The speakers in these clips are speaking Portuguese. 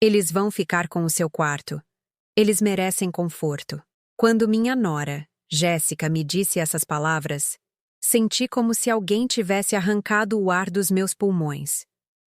Eles vão ficar com o seu quarto. Eles merecem conforto. Quando minha nora, Jéssica, me disse essas palavras, senti como se alguém tivesse arrancado o ar dos meus pulmões.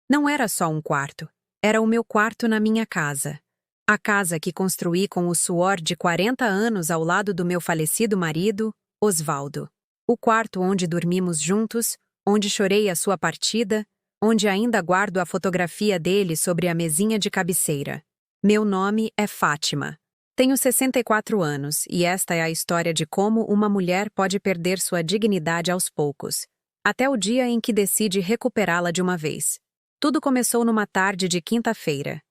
Não era só um quarto. Era o meu quarto na minha casa. A casa que construí com o suor de 40 anos ao lado do meu falecido marido, Osvaldo. O quarto onde dormimos juntos, onde chorei a sua partida, onde ainda guardo a fotografia dele sobre a mesinha de cabeceira. Meu nome é Fátima. Tenho 64 anos e esta é a história de como uma mulher pode perder sua dignidade aos poucos, até o dia em que decide recuperá-la de uma vez. Tudo começou numa tarde de quinta-feira.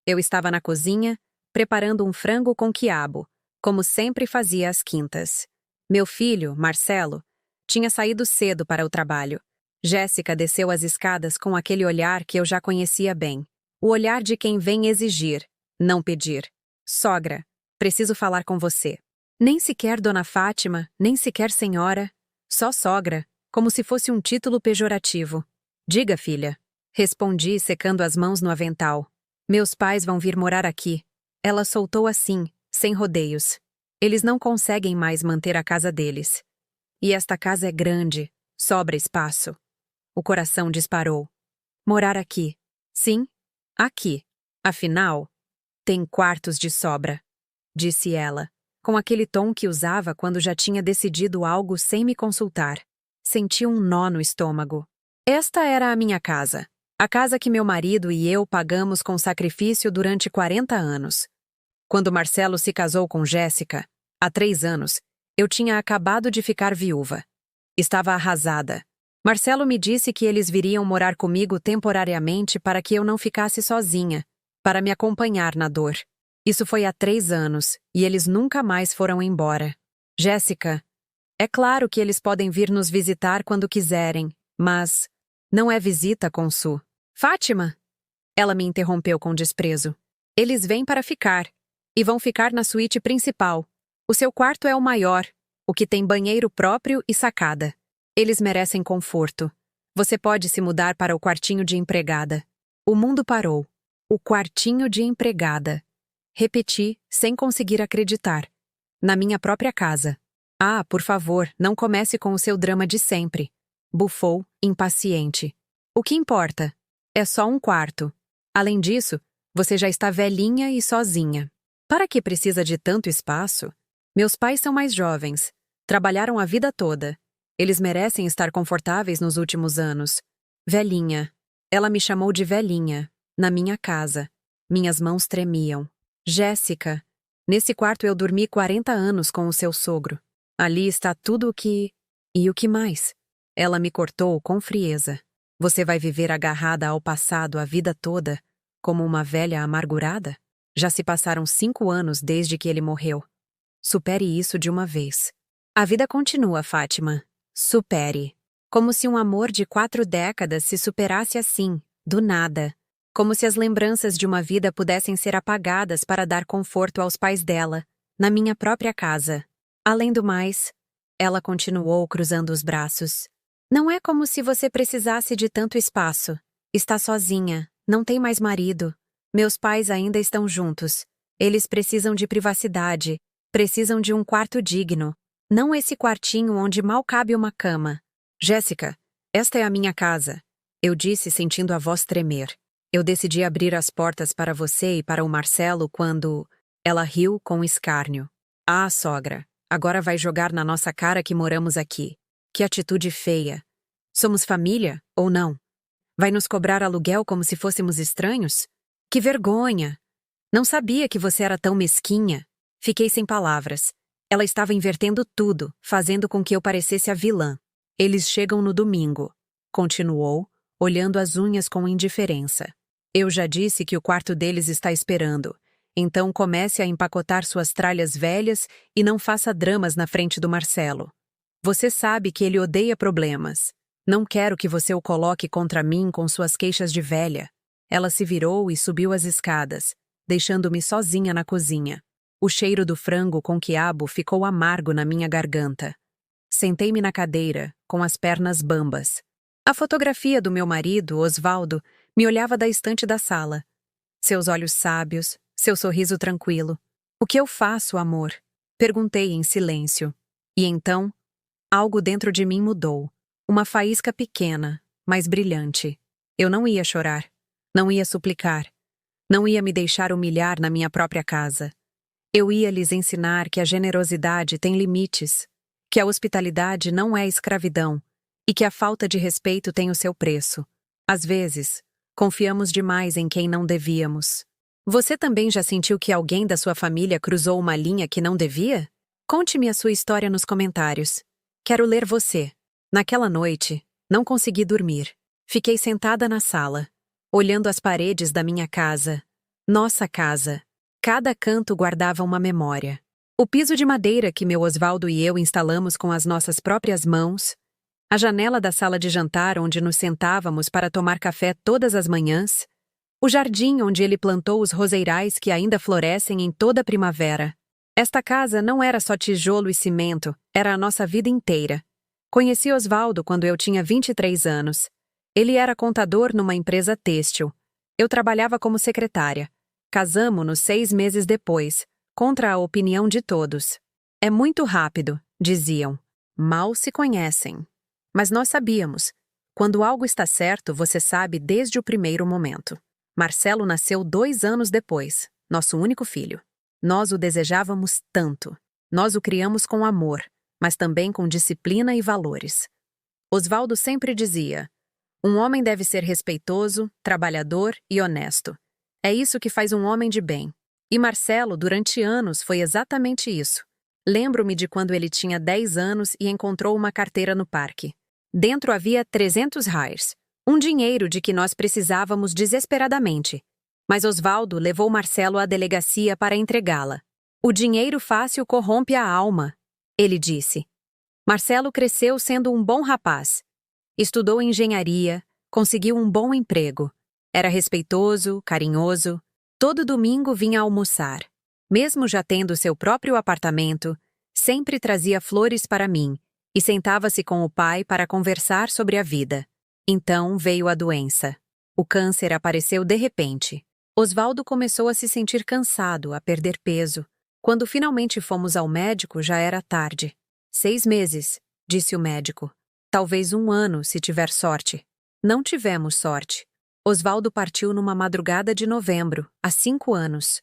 Eu estava na cozinha, preparando um frango com quiabo, como sempre fazia às quintas. Meu filho, Marcelo, tinha saído cedo para o trabalho. Jéssica desceu as escadas com aquele olhar que eu já conhecia bem. O olhar de quem vem exigir, não pedir. Sogra, preciso falar com você. Nem sequer Dona Fátima, nem sequer senhora. Só sogra, como se fosse um título pejorativo. Diga, filha. Respondi, secando as mãos no avental. Meus pais vão vir morar aqui. Ela soltou assim, sem rodeios. Eles não conseguem mais manter a casa deles. E esta casa é grande, sobra espaço. O coração disparou. Morar aqui. Sim, aqui. Afinal, tem quartos de sobra, disse ela, com aquele tom que usava quando já tinha decidido algo sem me consultar. Senti um nó no estômago. Esta era a minha casa. A casa que meu marido e eu pagamos com sacrifício durante 40 anos. Quando Marcelo se casou com Jéssica, há 3 anos, eu tinha acabado de ficar viúva. Estava arrasada. Marcelo me disse que eles viriam morar comigo temporariamente para que eu não ficasse sozinha, para me acompanhar na dor. Isso foi há 3 anos, e eles nunca mais foram embora. Jéssica, é claro que eles podem vir nos visitar quando quiserem, mas não é visita, Consu. Fátima! Ela me interrompeu com desprezo. Eles vêm para ficar, e vão ficar na suíte principal. O seu quarto é o maior, o que tem banheiro próprio e sacada. Eles merecem conforto. Você pode se mudar para o quartinho de empregada. O mundo parou. O quartinho de empregada. Repeti, sem conseguir acreditar. Na minha própria casa. Ah, por favor, não comece com o seu drama de sempre. Bufou, impaciente. O que importa? É só um quarto. Além disso, você já está velhinha e sozinha. Para que precisa de tanto espaço? Meus pais são mais jovens. Trabalharam a vida toda. Eles merecem estar confortáveis nos últimos anos. Velhinha. Ela me chamou de velhinha. Na minha casa. Minhas mãos tremiam. Jéssica. Nesse quarto eu dormi 40 anos com o seu sogro. Ali está tudo o que... E o que mais? Ela me cortou com frieza. Você vai viver agarrada ao passado a vida toda, como uma velha amargurada? Já se passaram 5 anos desde que ele morreu. Supere isso de uma vez. A vida continua, Fátima. Supere. Como se um amor de 4 décadas se superasse assim, do nada. Como se as lembranças de uma vida pudessem ser apagadas para dar conforto aos pais dela, na minha própria casa. Além do mais, ela continuou cruzando os braços. Não é como se você precisasse de tanto espaço. Está sozinha, não tem mais marido. Meus pais ainda estão juntos. Eles precisam de privacidade, precisam de um quarto digno. Não esse quartinho onde mal cabe uma cama. Jéssica, esta é a minha casa. Eu disse sentindo a voz tremer. Eu decidi abrir as portas para você e para o Marcelo quando... Ela riu com escárnio. Ah, sogra, agora vai jogar na nossa cara que moramos aqui. Que atitude feia. Somos família, ou não? Vai nos cobrar aluguel como se fôssemos estranhos? Que vergonha! Não sabia que você era tão mesquinha. Fiquei sem palavras. Ela estava invertendo tudo, fazendo com que eu parecesse a vilã. Eles chegam no domingo. Continuou, olhando as unhas com indiferença. Eu já disse que o quarto deles está esperando. Então comece a empacotar suas tralhas velhas e não faça dramas na frente do Marcelo. Você sabe que ele odeia problemas. Não quero que você o coloque contra mim com suas queixas de velha. Ela se virou e subiu as escadas, deixando-me sozinha na cozinha. O cheiro do frango com quiabo ficou amargo na minha garganta. Sentei-me na cadeira, com as pernas bambas. A fotografia do meu marido, Osvaldo, me olhava da estante da sala. seus olhos sábios, seu sorriso tranquilo. O que eu faço, amor? Perguntei em silêncio. E então, algo dentro de mim mudou. Uma faísca pequena, mas brilhante. Eu não ia chorar. Não ia suplicar. Não ia me deixar humilhar na minha própria casa. Eu ia lhes ensinar que a generosidade tem limites, que a hospitalidade não é escravidão e que a falta de respeito tem o seu preço. Às vezes, confiamos demais em quem não devíamos. Você também já sentiu que alguém da sua família cruzou uma linha que não devia? Conte-me a sua história nos comentários. Quero ler você. Naquela noite, não consegui dormir. Fiquei sentada na sala, olhando as paredes da minha casa. Nossa casa. Cada canto guardava uma memória. O piso de madeira que meu Osvaldo e eu instalamos com as nossas próprias mãos, a janela da sala de jantar onde nos sentávamos para tomar café todas as manhãs, o jardim onde ele plantou os roseirais que ainda florescem em toda a primavera. Esta casa não era só tijolo e cimento, era a nossa vida inteira. Conheci Osvaldo quando eu tinha 23 anos. Ele era contador numa empresa têxtil. Eu trabalhava como secretária. Casamo-nos 6 meses depois, contra a opinião de todos. É muito rápido, diziam. Mal se conhecem. Mas nós sabíamos. Quando algo está certo, você sabe desde o primeiro momento. Marcelo nasceu 2 anos depois, nosso único filho. Nós o desejávamos tanto. Nós o criamos com amor, mas também com disciplina e valores. Osvaldo sempre dizia: um homem deve ser respeitoso, trabalhador e honesto. É isso que faz um homem de bem. E Marcelo, durante anos, foi exatamente isso. Lembro-me de quando ele tinha 10 anos e encontrou uma carteira no parque. Dentro havia 300 reais, um dinheiro de que nós precisávamos desesperadamente. Mas Osvaldo levou Marcelo à delegacia para entregá-la. O dinheiro fácil corrompe a alma, ele disse. Marcelo cresceu sendo um bom rapaz. Estudou engenharia, conseguiu um bom emprego. Era respeitoso, carinhoso. Todo domingo vinha almoçar. Mesmo já tendo seu próprio apartamento, sempre trazia flores para mim e sentava-se com o pai para conversar sobre a vida. Então veio a doença. O câncer apareceu de repente. Osvaldo começou a se sentir cansado, a perder peso. Quando finalmente fomos ao médico, já era tarde. 6 meses, disse o médico. Talvez 1 ano, se tiver sorte. Não tivemos sorte. Osvaldo partiu numa madrugada de novembro, há 5 anos.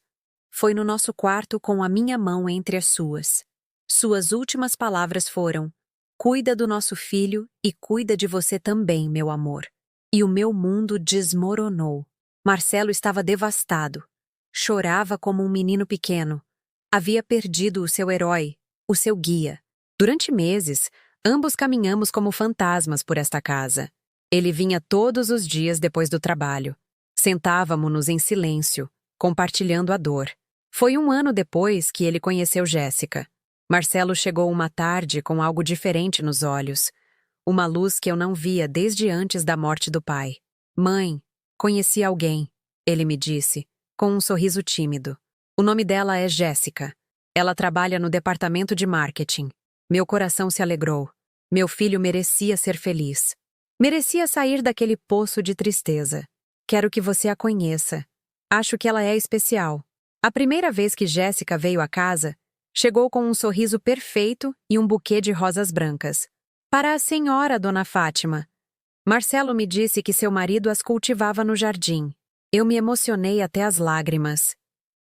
Foi no nosso quarto com a minha mão entre as suas. Suas últimas palavras foram: cuida do nosso filho e cuida de você também, meu amor. E o meu mundo desmoronou. Marcelo estava devastado. Chorava como um menino pequeno. Havia perdido o seu herói, o seu guia. Durante meses, ambos caminhamos como fantasmas por esta casa. Ele vinha todos os dias depois do trabalho. Sentávamo-nos em silêncio, compartilhando a dor. Foi 1 ano depois que ele conheceu Jéssica. Marcelo chegou uma tarde com algo diferente nos olhos. Uma luz que eu não via desde antes da morte do pai. Mãe, conheci alguém, ele me disse, com um sorriso tímido. O nome dela é Jéssica. Ela trabalha no departamento de marketing. Meu coração se alegrou. Meu filho merecia ser feliz. Merecia sair daquele poço de tristeza. Quero que você a conheça. Acho que ela é especial. A primeira vez que Jéssica veio à casa, chegou com um sorriso perfeito e um buquê de rosas brancas. Para a senhora, dona Fátima. Marcelo me disse que seu marido as cultivava no jardim. Eu me emocionei até as lágrimas.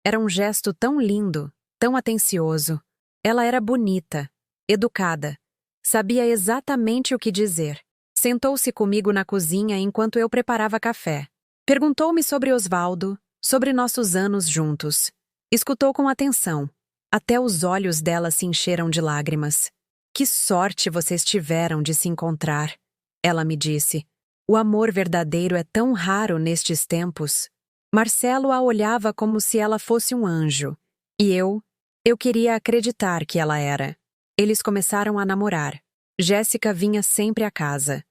Era um gesto tão lindo, tão atencioso. Ela era bonita, educada. Sabia exatamente o que dizer. Sentou-se comigo na cozinha enquanto eu preparava café. Perguntou-me sobre Osvaldo, sobre nossos anos juntos. Escutou com atenção. Até os olhos dela se encheram de lágrimas. Que sorte vocês tiveram de se encontrar, ela me disse. O amor verdadeiro é tão raro nestes tempos. Marcelo a olhava como se ela fosse um anjo. E eu queria acreditar que ela era. Eles começaram a namorar. Jéssica vinha sempre à casa.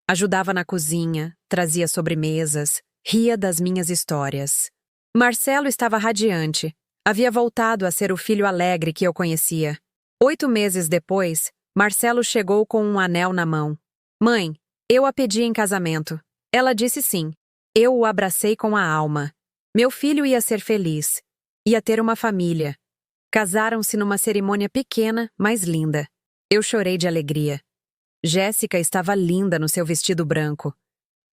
Ajudava na cozinha, trazia sobremesas, ria das minhas histórias. Marcelo estava radiante. Havia voltado a ser o filho alegre que eu conhecia. 8 meses depois, Marcelo chegou com um anel na mão. Mãe, eu a pedi em casamento. Ela disse sim. Eu o abracei com a alma. Meu filho ia ser feliz. Ia ter uma família. Casaram-se numa cerimônia pequena, mas linda. Eu chorei de alegria. Jéssica estava linda no seu vestido branco.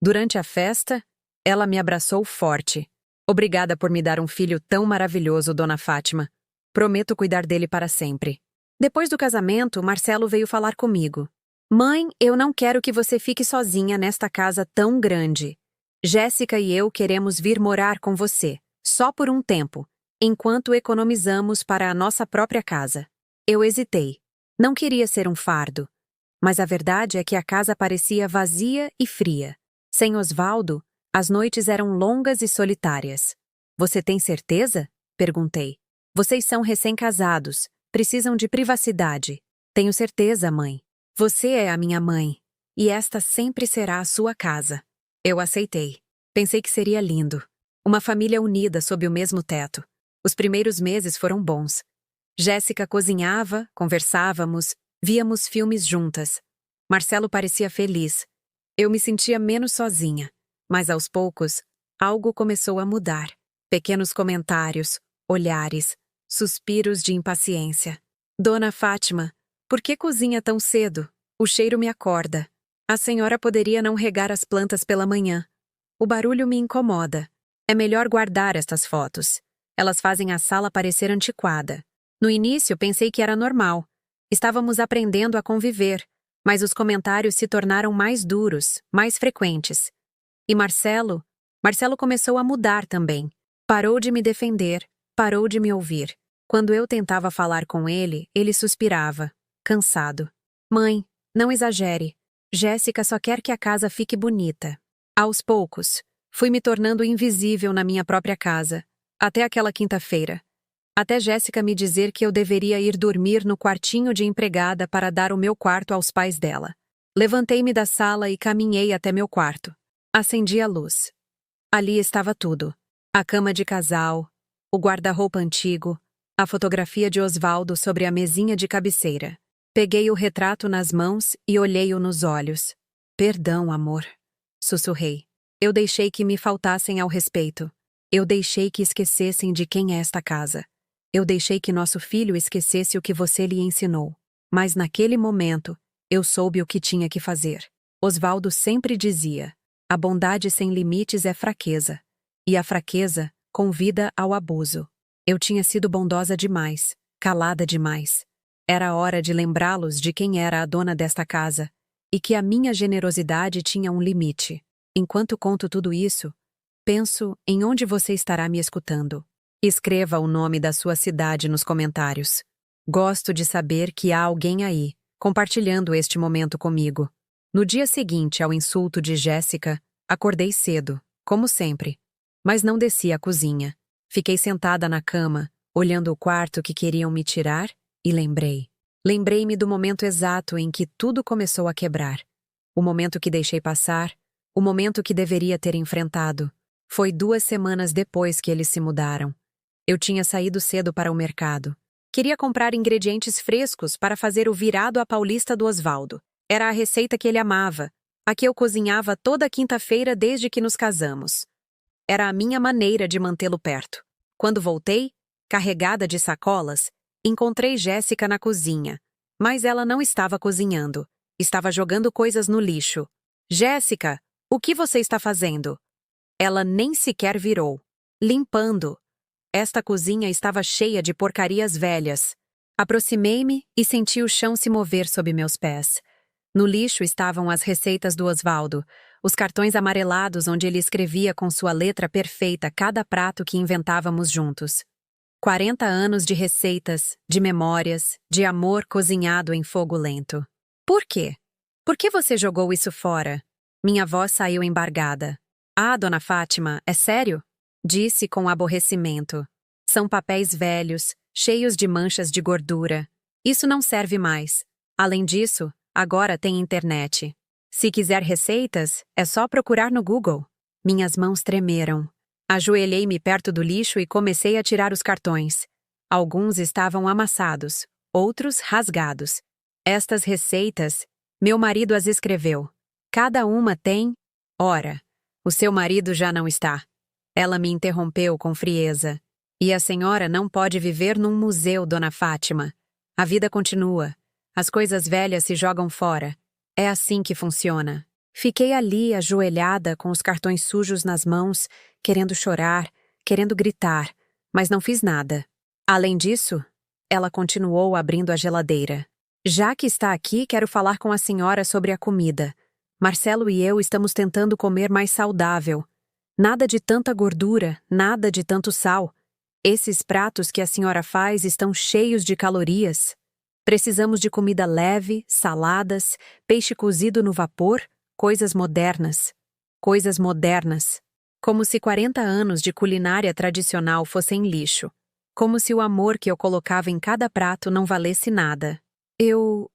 Durante a festa, ela me abraçou forte. Obrigada por me dar um filho tão maravilhoso, Dona Fátima. Prometo cuidar dele para sempre. Depois do casamento, Marcelo veio falar comigo. Mãe, eu não quero que você fique sozinha nesta casa tão grande. Jéssica e eu queremos vir morar com você, só por um tempo, enquanto economizamos para a nossa própria casa. Eu hesitei. Não queria ser um fardo. Mas a verdade é que a casa parecia vazia e fria. Sem Osvaldo, as noites eram longas e solitárias. Você tem certeza? Perguntei. Vocês são recém-casados. Precisam de privacidade. Tenho certeza, mãe. Você é a minha mãe. E esta sempre será a sua casa. Eu aceitei. Pensei que seria lindo. Uma família unida sob o mesmo teto. Os primeiros meses foram bons. Jéssica cozinhava, conversávamos, víamos filmes juntas. Marcelo parecia feliz. Eu me sentia menos sozinha. Mas aos poucos, algo começou a mudar. Pequenos comentários, olhares, suspiros de impaciência. Dona Fátima, por que cozinha tão cedo? O cheiro me acorda. A senhora poderia não regar as plantas pela manhã. O barulho me incomoda. É melhor guardar estas fotos. Elas fazem a sala parecer antiquada. No início, pensei que era normal. Estávamos aprendendo a conviver, mas os comentários se tornaram mais duros, mais frequentes. E Marcelo começou a mudar também. Parou de me defender, parou de me ouvir. Quando eu tentava falar com ele, ele suspirava, cansado. Mãe, não exagere. Jéssica só quer que a casa fique bonita. Aos poucos, fui me tornando invisível na minha própria casa, até aquela quinta-feira. Até Jéssica me dizer que eu deveria ir dormir no quartinho de empregada para dar o meu quarto aos pais dela. Levantei-me da sala e caminhei até meu quarto. Acendi a luz. Ali estava tudo. A cama de casal, o guarda-roupa antigo, a fotografia de Osvaldo sobre a mesinha de cabeceira. Peguei o retrato nas mãos e olhei-o nos olhos. Perdão, amor. Sussurrei. Eu deixei que me faltassem ao respeito. Eu deixei que esquecessem de quem é esta casa. Eu deixei que nosso filho esquecesse o que você lhe ensinou. Mas naquele momento, eu soube o que tinha que fazer. Osvaldo sempre dizia: a bondade sem limites é fraqueza. E a fraqueza convida ao abuso. Eu tinha sido bondosa demais, calada demais. Era hora de lembrá-los de quem era a dona desta casa e que a minha generosidade tinha um limite. Enquanto conto tudo isso, penso em onde você estará me escutando. Escreva o nome da sua cidade nos comentários. Gosto de saber que há alguém aí, compartilhando este momento comigo. No dia seguinte ao insulto de Jéssica, acordei cedo, como sempre. Mas não desci à cozinha. Fiquei sentada na cama, olhando o quarto que queriam me tirar, e lembrei. Lembrei-me do momento exato em que tudo começou a quebrar. O momento que deixei passar, o momento que deveria ter enfrentado. Foi 2 semanas depois que eles se mudaram. Eu tinha saído cedo para o mercado. Queria comprar ingredientes frescos para fazer o virado à paulista do Osvaldo. Era a receita que ele amava, a que eu cozinhava toda quinta-feira desde que nos casamos. Era a minha maneira de mantê-lo perto. Quando voltei, carregada de sacolas, encontrei Jéssica na cozinha, mas ela não estava cozinhando. Estava jogando coisas no lixo. Jéssica, o que você está fazendo? Ela nem sequer virou. Limpando. Esta cozinha estava cheia de porcarias velhas. Aproximei-me e senti o chão se mover sob meus pés. No lixo estavam as receitas do Osvaldo, os cartões amarelados onde ele escrevia com sua letra perfeita cada prato que inventávamos juntos. 40 anos de receitas, de memórias, de amor cozinhado em fogo lento. Por quê? Por que você jogou isso fora? Minha voz saiu embargada. Ah, Dona Fátima, é sério? Disse com aborrecimento. São papéis velhos, cheios de manchas de gordura. Isso não serve mais. Além disso, agora tem internet. Se quiser receitas, é só procurar no Google. Minhas mãos tremeram. Ajoelhei-me perto do lixo e comecei a tirar os cartões. Alguns estavam amassados, outros rasgados. Estas receitas, meu marido as escreveu. Cada uma tem... Ora, o seu marido já não está. Ela me interrompeu com frieza. E a senhora não pode viver num museu, Dona Fátima. A vida continua. As coisas velhas se jogam fora. É assim que funciona. Fiquei ali, ajoelhada, com os cartões sujos nas mãos, querendo chorar, querendo gritar, mas não fiz nada. Além disso, ela continuou abrindo a geladeira. Já que está aqui, quero falar com a senhora sobre a comida. Marcelo e eu estamos tentando comer mais saudável. Nada de tanta gordura, nada de tanto sal. Esses pratos que a senhora faz estão cheios de calorias. Precisamos de comida leve, saladas, peixe cozido no vapor, coisas modernas. Coisas modernas. Como se 40 anos de culinária tradicional fossem lixo. Como se o amor que eu colocava em cada prato não valesse nada. Eu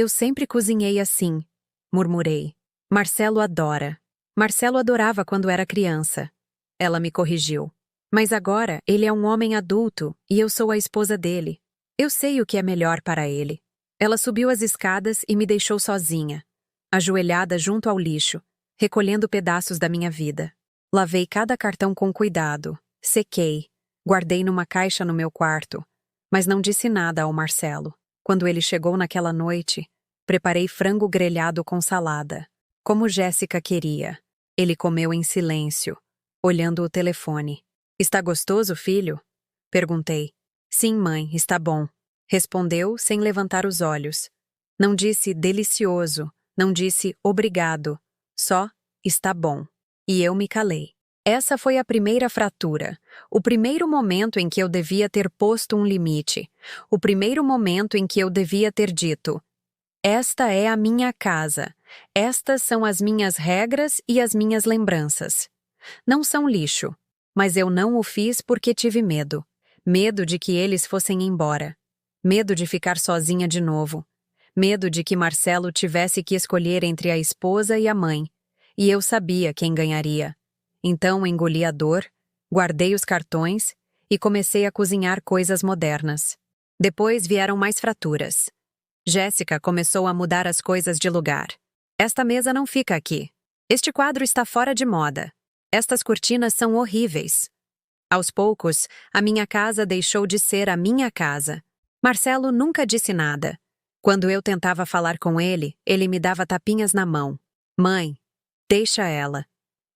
sempre cozinhei assim, murmurei. Marcelo adora. Marcelo adorava quando era criança. Ela me corrigiu. Mas agora ele é um homem adulto e eu sou a esposa dele. Eu sei o que é melhor para ele. Ela subiu as escadas e me deixou sozinha, ajoelhada junto ao lixo, recolhendo pedaços da minha vida. Lavei cada cartão com cuidado, sequei, guardei numa caixa no meu quarto, mas não disse nada ao Marcelo. Quando ele chegou naquela noite, preparei frango grelhado com salada, como Jéssica queria. Ele comeu em silêncio, olhando o telefone. Está gostoso, filho? Perguntei. Sim, mãe, está bom. Respondeu sem levantar os olhos. Não disse delicioso, não disse obrigado, só está bom. E eu me calei. Essa foi a primeira fratura, o primeiro momento em que eu devia ter posto um limite, o primeiro momento em que eu devia ter dito: esta é a minha casa, estas são as minhas regras e as minhas lembranças. Não são lixo, mas eu não o fiz porque tive medo. Medo de que eles fossem embora. Medo de ficar sozinha de novo. Medo de que Marcelo tivesse que escolher entre a esposa e a mãe. E eu sabia quem ganharia. Então engoli a dor, guardei os cartões e comecei a cozinhar coisas modernas. Depois vieram mais fraturas. Jéssica começou a mudar as coisas de lugar. Esta mesa não fica aqui. Este quadro está fora de moda. Estas cortinas são horríveis. Aos poucos, a minha casa deixou de ser a minha casa. Marcelo nunca disse nada. Quando eu tentava falar com ele, ele me dava tapinhas na mão. Mãe, deixa ela.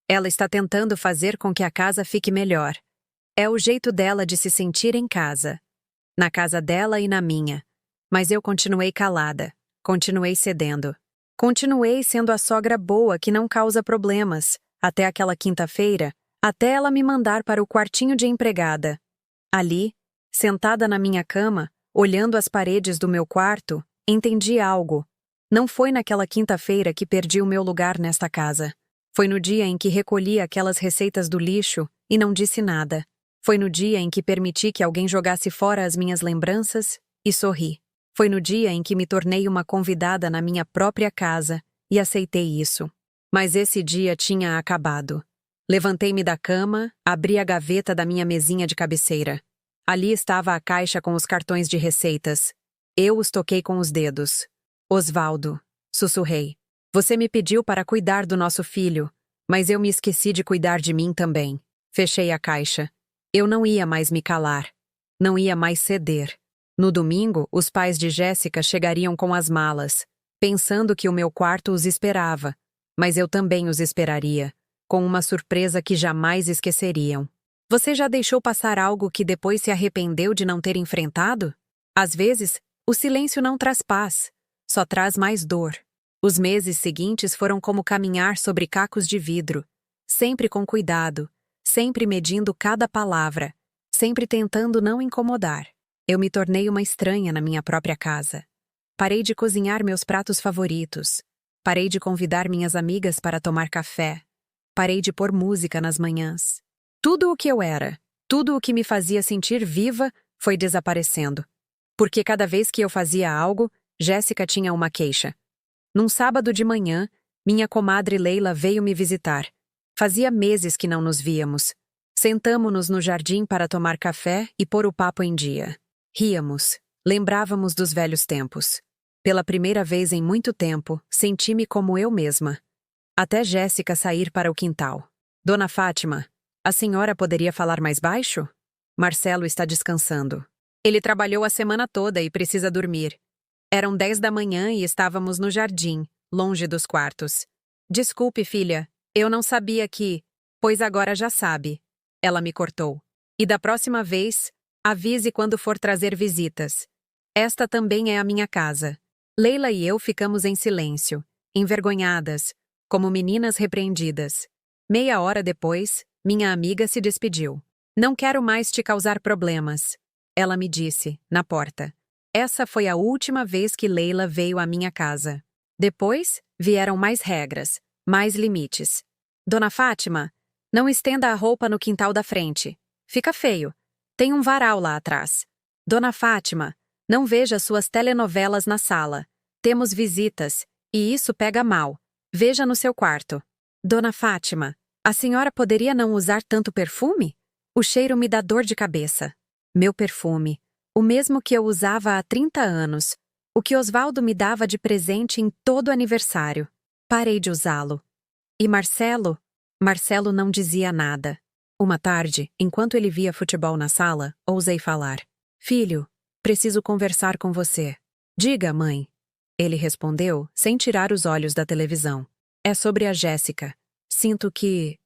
Ela está tentando fazer com que a casa fique melhor. É o jeito dela de se sentir em casa. Na casa dela e na minha. Mas eu continuei calada. Continuei cedendo. Continuei sendo a sogra boa que não causa problemas. Até aquela quinta-feira, até ela me mandar para o quartinho de empregada. Ali, sentada na minha cama, olhando as paredes do meu quarto, entendi algo. Não foi naquela quinta-feira que perdi o meu lugar nesta casa. Foi no dia em que recolhi aquelas receitas do lixo e não disse nada. Foi no dia em que permiti que alguém jogasse fora as minhas lembranças e sorri. Foi no dia em que me tornei uma convidada na minha própria casa e aceitei isso. Mas esse dia tinha acabado. Levantei-me da cama, abri a gaveta da minha mesinha de cabeceira. Ali estava a caixa com os cartões de receitas. Eu os toquei com os dedos. Osvaldo, sussurrei. Você me pediu para cuidar do nosso filho, mas eu me esqueci de cuidar de mim também. Fechei a caixa. Eu não ia mais me calar. Não ia mais ceder. No domingo, os pais de Jéssica chegariam com as malas, pensando que o meu quarto os esperava, mas eu também os esperaria, com uma surpresa que jamais esqueceriam. Você já deixou passar algo que depois se arrependeu de não ter enfrentado? Às vezes, o silêncio não traz paz, só traz mais dor. Os meses seguintes foram como caminhar sobre cacos de vidro, sempre com cuidado, sempre medindo cada palavra, sempre tentando não incomodar. Eu me tornei uma estranha na minha própria casa. Parei de cozinhar meus pratos favoritos. Parei de convidar minhas amigas para tomar café. Parei de pôr música nas manhãs. Tudo o que eu era, tudo o que me fazia sentir viva, foi desaparecendo. Porque cada vez que eu fazia algo, Jéssica tinha uma queixa. Num sábado de manhã, minha comadre Leila veio me visitar. Fazia meses que não nos víamos. Sentamo-nos no jardim para tomar café e pôr o papo em dia. Ríamos, lembrávamos dos velhos tempos. Pela primeira vez em muito tempo, senti-me como eu mesma. Até Jéssica sair para o quintal. Dona Fátima, A senhora poderia falar mais baixo? Marcelo está descansando. Ele trabalhou a semana toda e precisa dormir. Eram 10 da manhã e estávamos no jardim, longe dos quartos. Desculpe, filha, eu não sabia que... Pois agora já sabe. Ela me cortou. E da próxima vez, avise quando for trazer visitas. Esta também é a minha casa. Leila e eu ficamos em silêncio, envergonhadas, como meninas repreendidas. Meia hora depois, minha amiga se despediu. Não quero mais te causar problemas. Ela me disse, na porta. Essa foi a última vez que Leila veio à minha casa. Depois, vieram mais regras, mais limites. Dona Fátima, não estenda a roupa no quintal da frente. Fica feio. Tem um varal lá atrás. Dona Fátima, não veja suas telenovelas na sala. Temos visitas, e isso pega mal. Veja no seu quarto. Dona Fátima, a senhora poderia não usar tanto perfume? O cheiro me dá dor de cabeça. Meu perfume, o mesmo que eu usava há 30 anos, o que Osvaldo me dava de presente em todo aniversário. Parei de usá-lo. E Marcelo? Marcelo não dizia nada. Uma tarde, enquanto ele via futebol na sala, ousei falar. Filho, preciso conversar com você. Diga, mãe. Ele respondeu, sem tirar os olhos da televisão. É sobre a Jéssica. Sinto que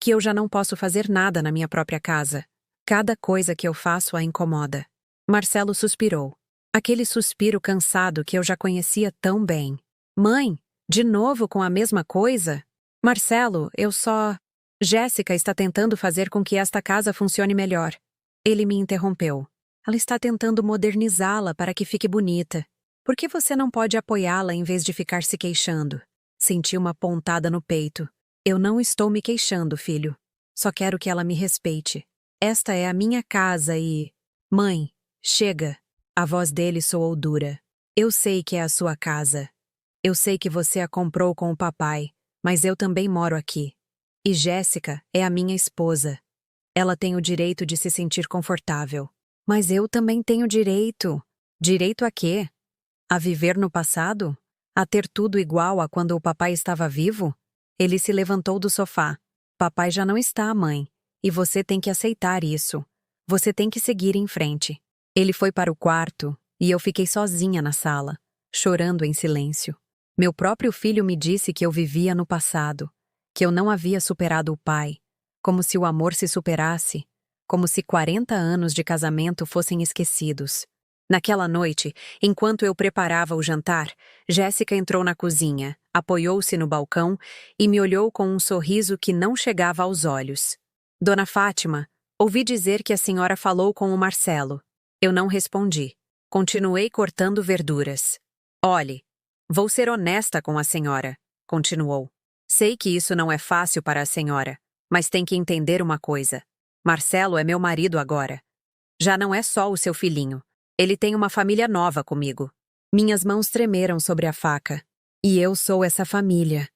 eu já não posso fazer nada na minha própria casa. Cada coisa que eu faço a incomoda. Marcelo suspirou. Aquele suspiro cansado que eu já conhecia tão bem. Mãe, de novo com a mesma coisa? Marcelo, eu só... Jéssica está tentando fazer com que esta casa funcione melhor. Ele me interrompeu. Ela está tentando modernizá-la para que fique bonita. Por que você não pode apoiá-la em vez de ficar se queixando? Senti uma pontada no peito. Eu não estou me queixando, filho. Só quero que ela me respeite. Esta é a minha casa e... Mãe, chega. A voz dele soou dura. Eu sei que é a sua casa. Eu sei que você a comprou com o papai, mas eu também moro aqui. E Jéssica é a minha esposa. Ela tem o direito de se sentir confortável. Mas eu também tenho direito. Direito a quê? A viver no passado? A ter tudo igual a quando o papai estava vivo? Ele se levantou do sofá. Papai já não está, mãe. E você tem que aceitar isso. Você tem que seguir em frente. Ele foi para o quarto e eu fiquei sozinha na sala, chorando em silêncio. Meu próprio filho me disse que eu vivia no passado, que eu não havia superado o pai, como se o amor se superasse, como se 40 anos de casamento fossem esquecidos. Naquela noite, enquanto eu preparava o jantar, Jéssica entrou na cozinha, apoiou-se no balcão e me olhou com um sorriso que não chegava aos olhos. Dona Fátima, ouvi dizer que a senhora falou com o Marcelo. Eu não respondi. Continuei cortando verduras. Olhe, vou ser honesta com a senhora, continuou. Sei que isso não é fácil para a senhora, mas tem que entender uma coisa. Marcelo é meu marido agora. Já não é só o seu filhinho. Ele tem uma família nova comigo. Minhas mãos tremeram sobre a faca. E eu sou essa família.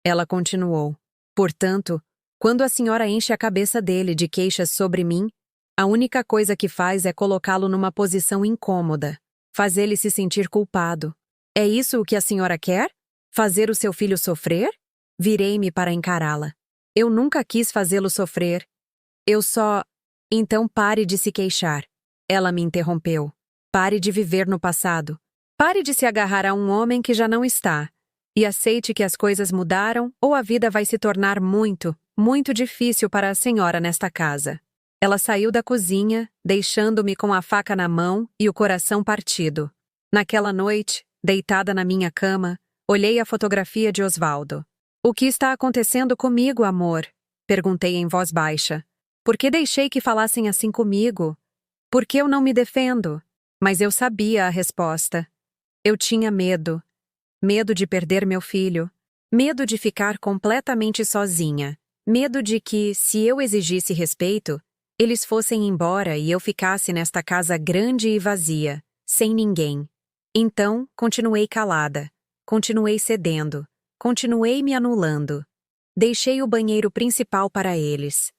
Ela continuou. Portanto, quando a senhora enche a cabeça dele de queixas sobre mim, a única coisa que faz é colocá-lo numa posição incômoda, fazê-lo se sentir culpado. É isso o que a senhora quer? Fazer o seu filho sofrer? Virei-me para encará-la. Eu nunca quis fazê-lo sofrer. Eu só... Então pare de se queixar. Ela me interrompeu. Pare de viver no passado. Pare de se agarrar a um homem que já não está. E aceite que as coisas mudaram ou a vida vai se tornar muito, muito difícil para a senhora nesta casa. Ela saiu da cozinha, deixando-me com a faca na mão e o coração partido. Naquela noite, deitada na minha cama, olhei a fotografia de Osvaldo. O que está acontecendo comigo, amor? Perguntei em voz baixa. Por que deixei que falassem assim comigo? Por que eu não me defendo? Mas eu sabia a resposta. Eu tinha medo. Medo de perder meu filho. Medo de ficar completamente sozinha. Medo de que, se eu exigisse respeito, eles fossem embora e eu ficasse nesta casa grande e vazia, sem ninguém. Então, continuei calada. Continuei cedendo. Continuei me anulando. Deixei o banheiro principal para eles.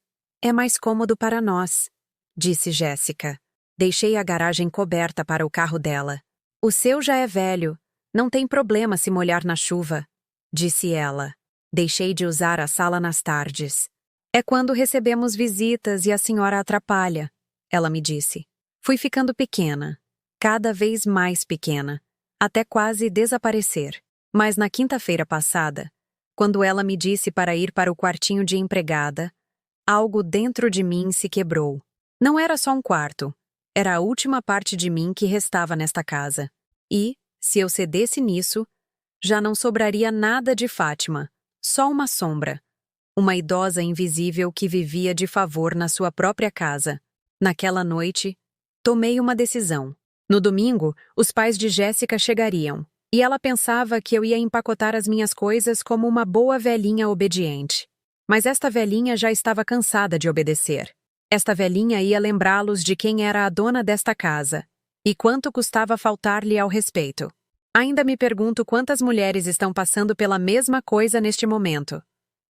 É mais cômodo para nós, disse Jéssica. Deixei a garagem coberta para o carro dela. O seu já é velho. Não tem problema se molhar na chuva, disse ela. Deixei de usar a sala nas tardes. É quando recebemos visitas e a senhora atrapalha, ela me disse. Fui ficando pequena, cada vez mais pequena, até quase desaparecer. Mas na quinta-feira passada, quando ela me disse para ir para o quartinho de empregada, algo dentro de mim se quebrou. Não era só um quarto, era a última parte de mim que restava nesta casa. E, se eu cedesse nisso, já não sobraria nada de Fátima, só uma sombra. Uma idosa invisível que vivia de favor na sua própria casa. Naquela noite, tomei uma decisão. No domingo, os pais de Jéssica chegariam, e ela pensava que eu ia empacotar as minhas coisas como uma boa velhinha obediente. Mas esta velhinha já estava cansada de obedecer. Esta velhinha ia lembrá-los de quem era a dona desta casa, e quanto custava faltar-lhe ao respeito. Ainda me pergunto quantas mulheres estão passando pela mesma coisa neste momento,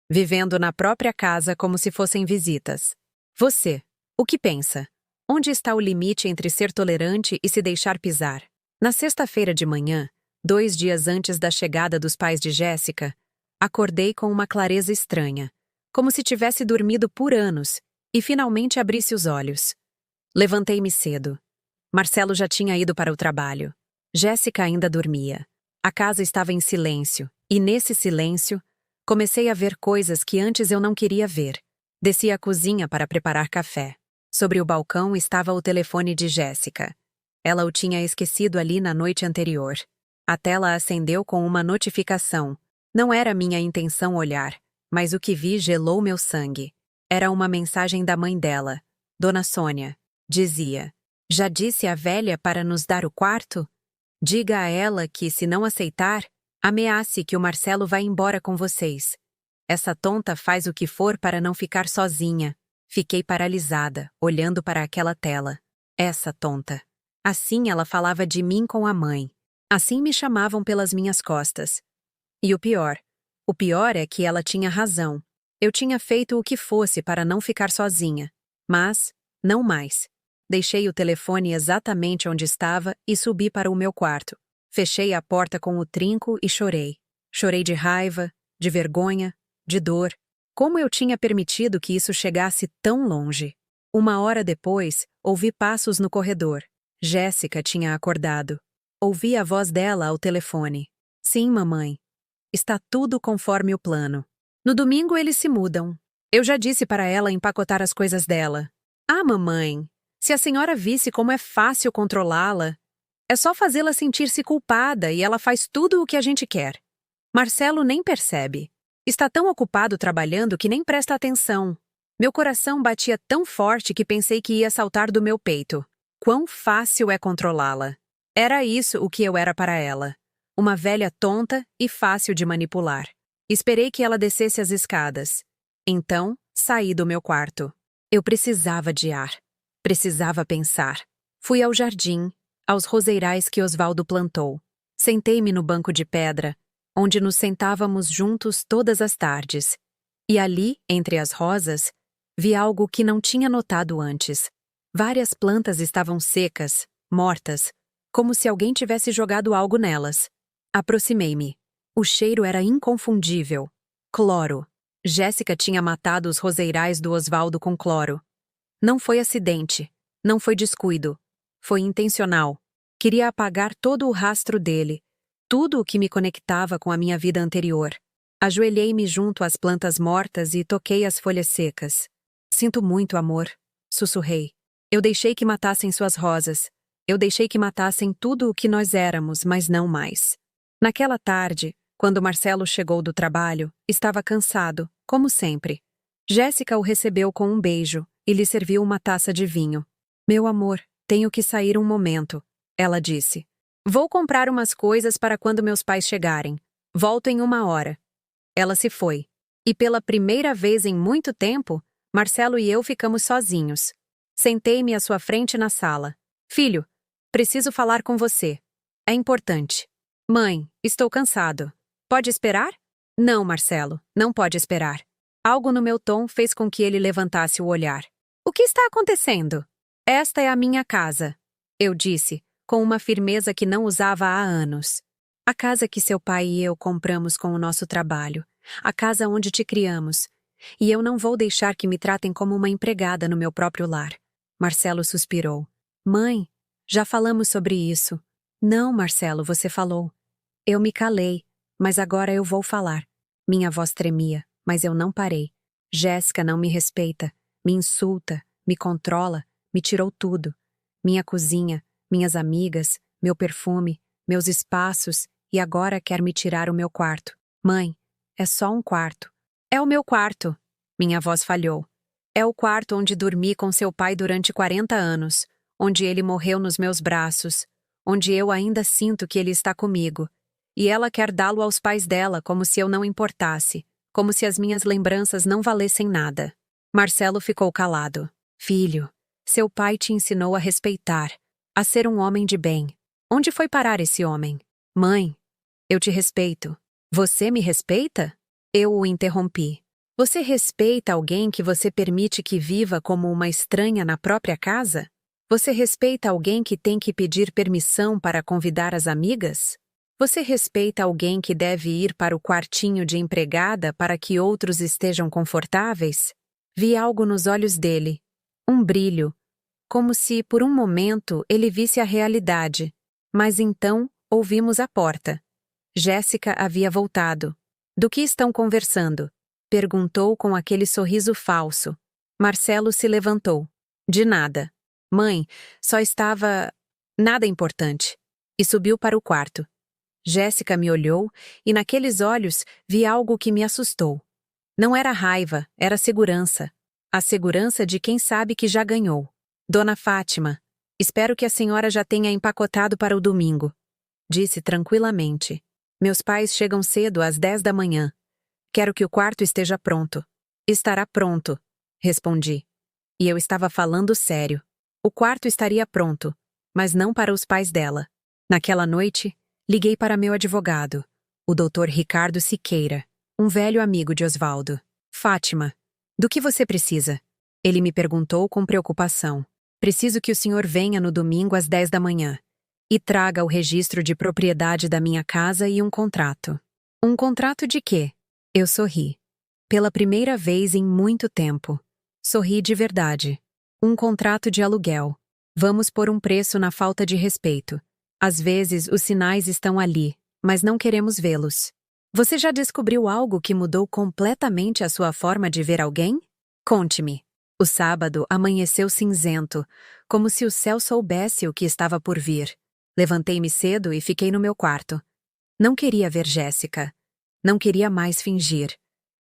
vivendo na própria casa como se fossem visitas. Você, o que pensa? Onde está o limite entre ser tolerante e se deixar pisar? Na sexta-feira de manhã, 2 dias antes da chegada dos pais de Jéssica, acordei com uma clareza estranha, como se tivesse dormido por anos, e finalmente abrisse os olhos. Levantei-me cedo. Marcelo já tinha ido para o trabalho. Jéssica ainda dormia. A casa estava em silêncio, e nesse silêncio, comecei a ver coisas que antes eu não queria ver. Desci à cozinha para preparar café. Sobre o balcão estava o telefone de Jéssica. Ela o tinha esquecido ali na noite anterior. A tela acendeu com uma notificação. Não era minha intenção olhar, mas o que vi gelou meu sangue. Era uma mensagem da mãe dela, Dona Sônia. Dizia: "Já disse à velha para nos dar o quarto? Diga a ela que, se não aceitar, ameace que o Marcelo vai embora com vocês. Essa tonta faz o que for para não ficar sozinha." Fiquei paralisada, olhando para aquela tela. Essa tonta. Assim ela falava de mim com a mãe. Assim me chamavam pelas minhas costas. E o pior é que ela tinha razão. Eu tinha feito o que fosse para não ficar sozinha. Mas, não mais. Deixei o telefone exatamente onde estava e subi para o meu quarto. Fechei a porta com o trinco e chorei. Chorei de raiva, de vergonha, de dor. Como eu tinha permitido que isso chegasse tão longe? 1 hora depois, ouvi passos no corredor. Jéssica tinha acordado. Ouvi a voz dela ao telefone. "Sim, mamãe. Está tudo conforme o plano. No domingo eles se mudam. Eu já disse para ela empacotar as coisas dela." "Ah, mamãe, se a senhora visse como é fácil controlá-la. É só fazê-la sentir-se culpada e ela faz tudo o que a gente quer. Marcelo nem percebe. Está tão ocupado trabalhando que nem presta atenção." Meu coração batia tão forte que pensei que ia saltar do meu peito. Quão fácil é controlá-la. Era isso o que eu era para ela. Uma velha tonta e fácil de manipular. Esperei que ela descesse as escadas. Então, saí do meu quarto. Eu precisava de ar. Precisava pensar. Fui ao jardim, aos roseirais que Osvaldo plantou. Sentei-me no banco de pedra, onde nos sentávamos juntos todas as tardes. E ali, entre as rosas, vi algo que não tinha notado antes. Várias plantas estavam secas, mortas, como se alguém tivesse jogado algo nelas. Aproximei-me. O cheiro era inconfundível. Cloro. Jéssica tinha matado os roseirais do Osvaldo com cloro. Não foi acidente. Não foi descuido. Foi intencional. Queria apagar todo o rastro dele, tudo o que me conectava com a minha vida anterior. Ajoelhei-me junto às plantas mortas e toquei as folhas secas. "Sinto muito, amor", sussurrei. "Eu deixei que matassem suas rosas. Eu deixei que matassem tudo o que nós éramos, mas não mais." Naquela tarde, quando Marcelo chegou do trabalho, estava cansado, como sempre. Jéssica o recebeu com um beijo e lhe serviu uma taça de vinho. "Meu amor, tenho que sair um momento", ela disse. "Vou comprar umas coisas para quando meus pais chegarem. Volto em 1 hora." Ela se foi. E pela primeira vez em muito tempo, Marcelo e eu ficamos sozinhos. Sentei-me à sua frente na sala. "Filho, preciso falar com você. É importante." "Mãe, estou cansado. Pode esperar?" "Não, Marcelo, não pode esperar." Algo no meu tom fez com que ele levantasse o olhar. "O que está acontecendo?" "Esta é a minha casa", eu disse, com uma firmeza que não usava há anos. "A casa que seu pai e eu compramos com o nosso trabalho. A casa onde te criamos. E eu não vou deixar que me tratem como uma empregada no meu próprio lar. Marcelo suspirou. Mãe, já falamos sobre isso. Não, Marcelo, você falou. Eu me calei, mas agora eu vou falar. Minha voz tremia, mas eu não parei. Jéssica não me respeita, me insulta, me controla, me tirou tudo. Minha cozinha, minhas amigas, meu perfume, meus espaços, e agora quer me tirar o meu quarto. Mãe, é só um quarto. É o meu quarto. Minha voz falhou. É o quarto onde dormi com seu pai durante 40 anos, onde ele morreu nos meus braços, onde eu ainda sinto que ele está comigo. E ela quer dá-lo aos pais dela como se eu não importasse, como se as minhas lembranças não valessem nada. Marcelo ficou calado. Filho, seu pai te ensinou a respeitar, a ser um homem de bem. Onde foi parar esse homem? Mãe, eu te respeito. Você me respeita? Eu o interrompi. Você respeita alguém que você permite que viva como uma estranha na própria casa? Você respeita alguém que tem que pedir permissão para convidar as amigas? Você respeita alguém que deve ir para o quartinho de empregada para que outros estejam confortáveis? Vi algo nos olhos dele. Um brilho. Como se, por um momento, ele visse a realidade. Mas então, ouvimos a porta. Jéssica havia voltado. Do que estão conversando? Perguntou com aquele sorriso falso. Marcelo se levantou. De nada. Mãe, só estava... nada importante. E subiu para o quarto. Jéssica me olhou e naqueles olhos vi algo que me assustou. Não era raiva, era segurança. A segurança de quem sabe que já ganhou. Dona Fátima, espero que a senhora já tenha empacotado para o domingo. Disse tranquilamente. Meus pais chegam cedo às 10 da manhã. Quero que o quarto esteja pronto. Estará pronto, respondi. E eu estava falando sério. O quarto estaria pronto, mas não para os pais dela. Naquela noite, liguei para meu advogado, o Dr. Ricardo Siqueira, um velho amigo de Osvaldo. Fátima, do que você precisa? Ele me perguntou com preocupação. Preciso que o senhor venha no domingo às 10 da manhã e traga o registro de propriedade da minha casa e um contrato. Um contrato de quê? Eu sorri. Pela primeira vez em muito tempo. Sorri de verdade. Um contrato de aluguel. Vamos pôr um preço na falta de respeito. Às vezes, os sinais estão ali, mas não queremos vê-los. Você já descobriu algo que mudou completamente a sua forma de ver alguém? Conte-me. O sábado amanheceu cinzento, como se o céu soubesse o que estava por vir. Levantei-me cedo e fiquei no meu quarto. Não queria ver Jéssica. Não queria mais fingir.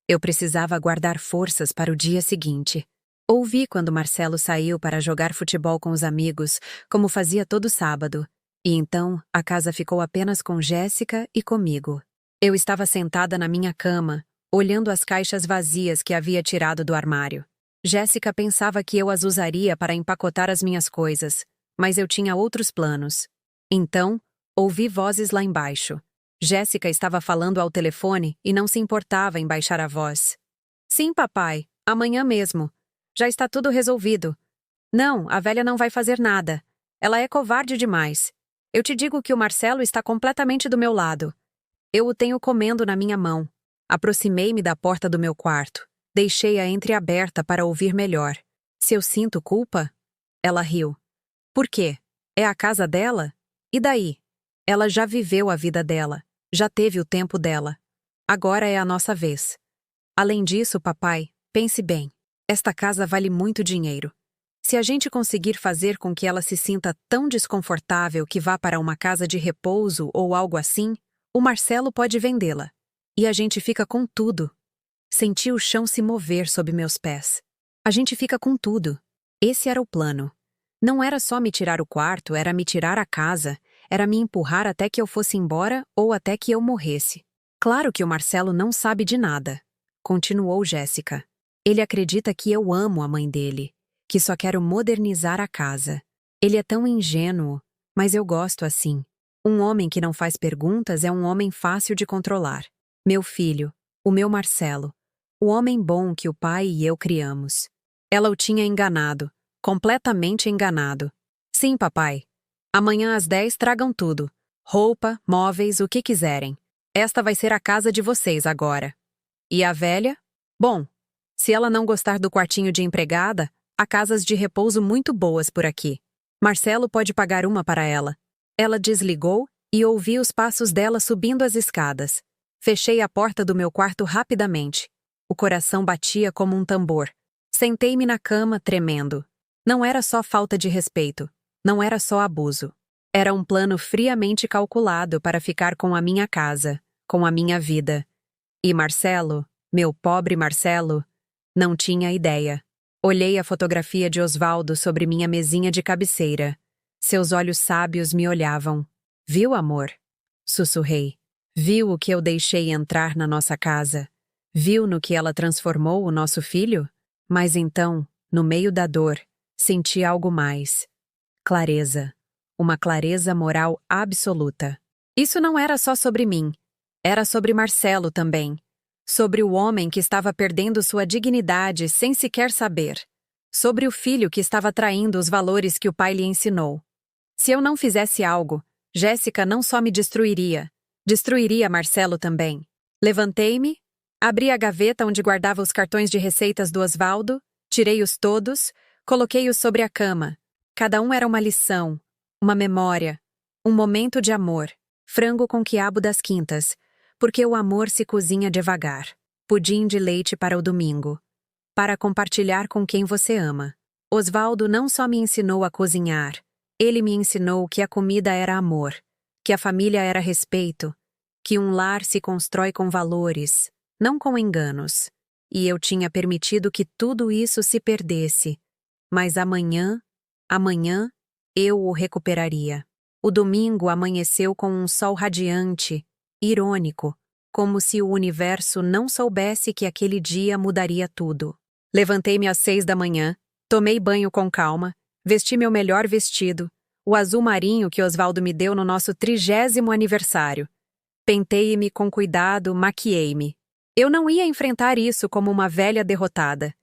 Eu precisava guardar forças para o dia seguinte. Ouvi quando Marcelo saiu para jogar futebol com os amigos, como fazia todo sábado. E então, a casa ficou apenas com Jéssica e comigo. Eu estava sentada na minha cama, olhando as caixas vazias que havia tirado do armário. Jéssica pensava que eu as usaria para empacotar as minhas coisas, mas eu tinha outros planos. Então, ouvi vozes lá embaixo. Jéssica estava falando ao telefone e não se importava em baixar a voz. Sim, papai, amanhã mesmo. Já está tudo resolvido. Não, a velha não vai fazer nada. Ela é covarde demais. Eu te digo que o Marcelo está completamente do meu lado. Eu o tenho comendo na minha mão. Aproximei-me da porta do meu quarto. Deixei-a entreaberta para ouvir melhor. Se eu sinto culpa? Ela riu. Por quê? É a casa dela? E daí? Ela já viveu a vida dela. Já teve o tempo dela. Agora é a nossa vez. Além disso, papai, pense bem. Esta casa vale muito dinheiro. Se a gente conseguir fazer com que ela se sinta tão desconfortável que vá para uma casa de repouso ou algo assim, o Marcelo pode vendê-la. E a gente fica com tudo. Senti o chão se mover sob meus pés. A gente fica com tudo. Esse era o plano. Não era só me tirar o quarto, era me tirar a casa, era me empurrar até que eu fosse embora ou até que eu morresse. Claro que o Marcelo não sabe de nada, continuou Jéssica. Ele acredita que eu amo a mãe dele, que só quero modernizar a casa. Ele é tão ingênuo, mas eu gosto assim. Um homem que não faz perguntas é um homem fácil de controlar. Meu filho, o meu Marcelo, o homem bom que o pai e eu criamos. Ela o tinha enganado, completamente enganado. Sim, papai. Amanhã às 10 tragam tudo. Roupa, móveis, o que quiserem. Esta vai ser a casa de vocês agora. E a velha? Bom, Se ela não gostar do quartinho de empregada, há casas de repouso muito boas por aqui. Marcelo pode pagar uma para ela. Ela desligou e ouvi os passos dela subindo as escadas. Fechei a porta do meu quarto rapidamente. O coração batia como um tambor. Sentei-me na cama, tremendo. Não era só falta de respeito. Não era só abuso. Era um plano friamente calculado para ficar com a minha casa, com a minha vida. E Marcelo, meu pobre Marcelo, não tinha ideia. Olhei a fotografia de Osvaldo sobre minha mesinha de cabeceira. Seus olhos sábios me olhavam. Viu, amor? Sussurrei. Viu o que eu deixei entrar na nossa casa? Viu no que ela transformou o nosso filho? Mas então, no meio da dor, senti algo mais. Clareza. Uma clareza moral absoluta. Isso não era só sobre mim. Era sobre Marcelo também. Sobre o homem que estava perdendo sua dignidade sem sequer saber. Sobre o filho que estava traindo os valores que o pai lhe ensinou. Se eu não fizesse algo, Jéssica não só me destruiria Marcelo também. Levantei-me, abri a gaveta onde guardava os cartões de receitas do Osvaldo, tirei-os todos, coloquei-os sobre a cama. Cada um era uma lição, uma memória, um momento de amor. Frango com quiabo das quintas, porque o amor se cozinha devagar. Pudim de leite para o domingo. Para compartilhar com quem você ama. Osvaldo não só me ensinou a cozinhar, ele me ensinou que a comida era amor, que a família era respeito, que um lar se constrói com valores, não com enganos. E eu tinha permitido que tudo isso se perdesse. Mas amanhã, eu o recuperaria. O domingo amanheceu com um sol radiante, irônico, como se o universo não soubesse que aquele dia mudaria tudo. Levantei-me às 6 da manhã, tomei banho com calma, vesti meu melhor vestido, o azul marinho que Osvaldo me deu no nosso 30º aniversário. Pentei-me com cuidado, maquiei-me. Eu não ia enfrentar isso como uma velha derrotada.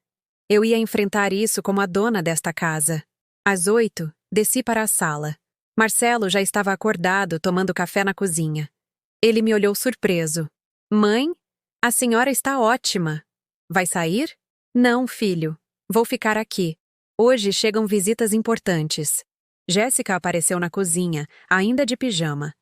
Eu ia enfrentar isso como a dona desta casa. Às 8, desci para a sala. Marcelo já estava acordado, tomando café na cozinha. Ele me olhou surpreso. Mãe, a senhora está ótima. Vai sair? Não, filho. Vou ficar aqui. Hoje chegam visitas importantes. Jéssica apareceu na cozinha, ainda de pijama.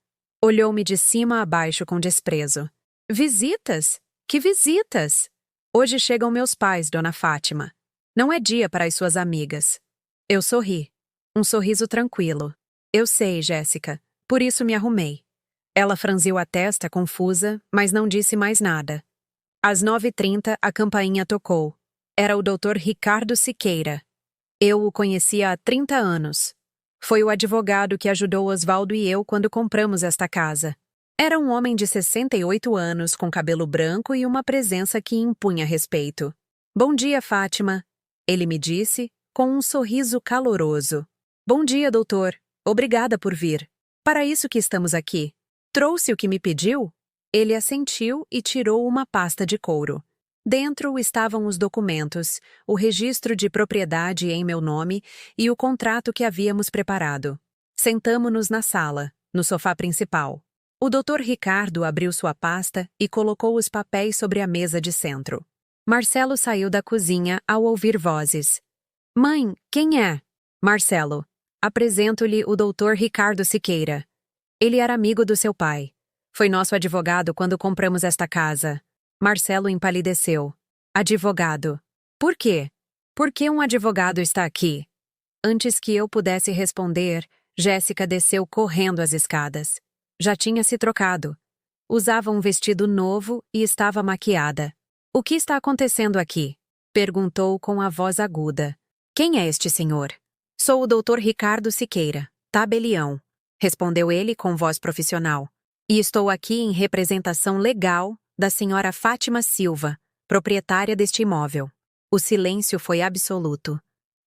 Olhou-me de cima a baixo com desprezo. Visitas? Que visitas? Hoje chegam meus pais, dona Fátima. Não é dia para as suas amigas. Eu sorri. Um sorriso tranquilo. Eu sei, Jéssica. Por isso me arrumei. Ela franziu a testa, confusa, mas não disse mais nada. Às 9h30, a campainha tocou. Era o Dr. Ricardo Siqueira. Eu o conhecia há 30 anos. Foi o advogado que ajudou Osvaldo e eu quando compramos esta casa. Era um homem de 68 anos, com cabelo branco e uma presença que impunha respeito. Bom dia, Fátima, ele me disse, com um sorriso caloroso. Bom dia, doutor. Obrigada por vir. Para isso que estamos aqui. Trouxe o que me pediu? Ele assentiu e tirou uma pasta de couro. Dentro estavam os documentos, o registro de propriedade em meu nome e o contrato que havíamos preparado. Sentamo-nos na sala, no sofá principal. O Dr. Ricardo abriu sua pasta e colocou os papéis sobre a mesa de centro. Marcelo saiu da cozinha ao ouvir vozes. Mãe, quem é? Marcelo. Apresento-lhe o Dr. Ricardo Siqueira. Ele era amigo do seu pai. Foi nosso advogado quando compramos esta casa. Marcelo empalideceu. Advogado. Por quê? Por que um advogado está aqui? Antes que eu pudesse responder, Jéssica desceu correndo as escadas. Já tinha se trocado. Usava um vestido novo e estava maquiada. O que está acontecendo aqui? Perguntou com a voz aguda. Quem é este senhor? Sou o Dr. Ricardo Siqueira, tabelião. Respondeu ele com voz profissional. E estou aqui em representação legal da senhora Fátima Silva, proprietária deste imóvel. O silêncio foi absoluto.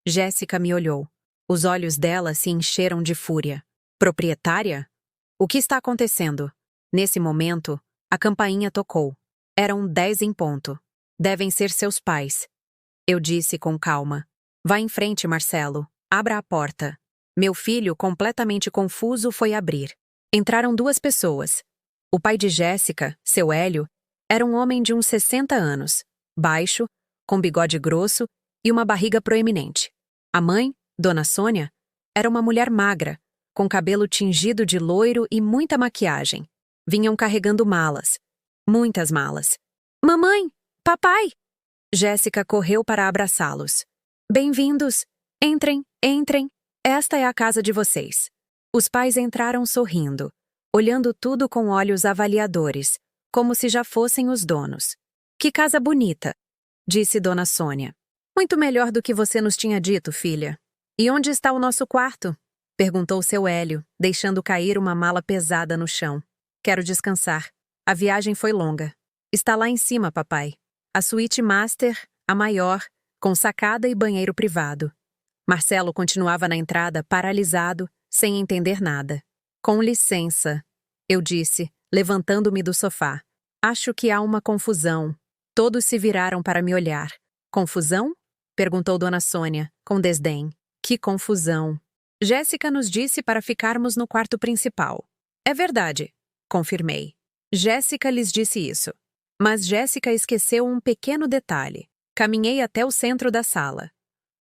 Jéssica me olhou. Os olhos dela se encheram de fúria. Proprietária? O que está acontecendo? Nesse momento, a campainha tocou. Eram 10 em ponto. Devem ser seus pais. Eu disse com calma. Vá em frente, Marcelo. Abra a porta. Meu filho, completamente confuso, foi abrir. Entraram 2 pessoas. O pai de Jéssica, seu Hélio, era um homem de uns 60 anos, baixo, com bigode grosso e uma barriga proeminente. A mãe, Dona Sônia, era uma mulher magra, com cabelo tingido de loiro e muita maquiagem. Vinham carregando malas. Muitas malas. Mamãe! Papai! Jéssica correu para abraçá-los. Bem-vindos! Entrem, entrem! Esta é a casa de vocês. Os pais entraram sorrindo, olhando tudo com olhos avaliadores, como se já fossem os donos. Que casa bonita! Disse Dona Sônia. Muito melhor do que você nos tinha dito, filha. E onde está o nosso quarto? Perguntou seu Hélio, deixando cair uma mala pesada no chão. Quero descansar. A viagem foi longa. Está lá em cima, papai. A suíte master, a maior, com sacada e banheiro privado. Marcelo continuava na entrada, paralisado, sem entender nada. Com licença, eu disse, levantando-me do sofá. Acho que há uma confusão. Todos se viraram para me olhar. Confusão? Perguntou Dona Sônia, com desdém. Que confusão! Jéssica nos disse para ficarmos no quarto principal. É verdade, confirmei. Jéssica lhes disse isso. Mas Jéssica esqueceu um pequeno detalhe. Caminhei até o centro da sala.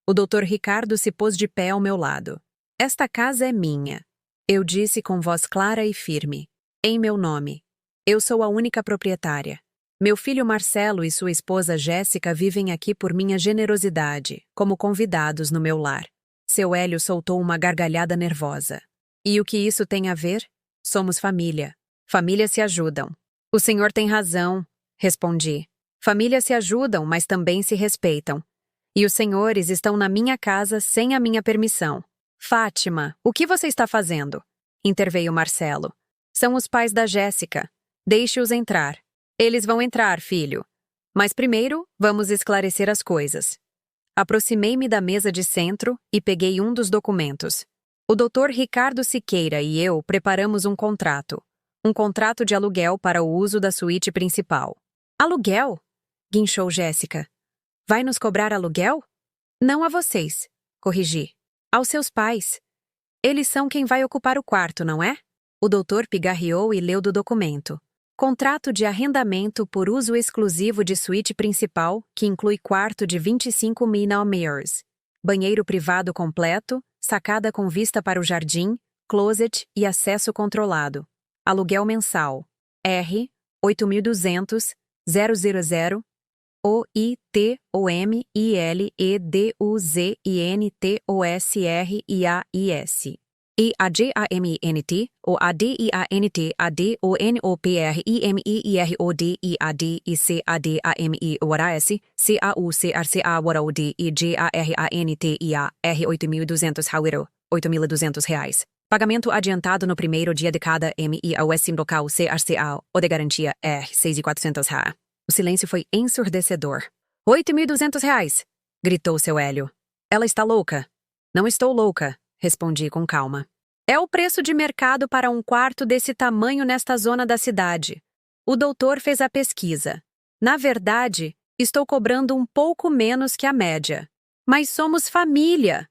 O Dr. Ricardo se pôs de pé ao meu lado. Esta casa é minha. Eu disse com voz clara e firme. Em meu nome. Eu sou a única proprietária. Meu filho Marcelo e sua esposa Jéssica vivem aqui por minha generosidade, como convidados no meu lar. Seu Hélio soltou uma gargalhada nervosa. E o que isso tem a ver? Somos família. Famílias se ajudam. O senhor tem razão, respondi. Famílias se ajudam, mas também se respeitam. E os senhores estão na minha casa sem a minha permissão. Fátima, o que você está fazendo? Interveio Marcelo. São os pais da Jéssica. Deixe-os entrar. Eles vão entrar, filho. Mas primeiro, vamos esclarecer as coisas. Aproximei-me da mesa de centro e peguei um dos documentos. O Dr. Ricardo Siqueira e eu preparamos um contrato. Um contrato de aluguel para o uso da suíte principal. Aluguel? Guinchou Jéssica. Vai nos cobrar aluguel? Não a vocês, corrigi. Aos seus pais. Eles são quem vai ocupar o quarto, não é? O doutor pigarreou e leu do documento. Contrato de arrendamento por uso exclusivo de suíte principal, que inclui quarto de 25 mil, banheiro privado completo, sacada com vista para o jardim, closet e acesso controlado. Aluguel mensal. R. 8.200, 000, OITOMILEDUZINTOSRIAIS. EADAMINT, ou ADIANT, ADONOPRIMIRODIADICADAMI URAS, CAUCRCA WARAUD e GARANTIA R$8.200 Hauero, R$8.200. Pagamento adiantado no primeiro dia de cada MIAUS local CRCA ou de garantia R$6.400. O silêncio foi ensurdecedor. R$8.200! Gritou seu Hélio. Ela está louca. Não estou louca, respondi com calma. É o preço de mercado para um quarto desse tamanho nesta zona da cidade. O doutor fez a pesquisa. Na verdade, estou cobrando um pouco menos que a média. Mas somos família!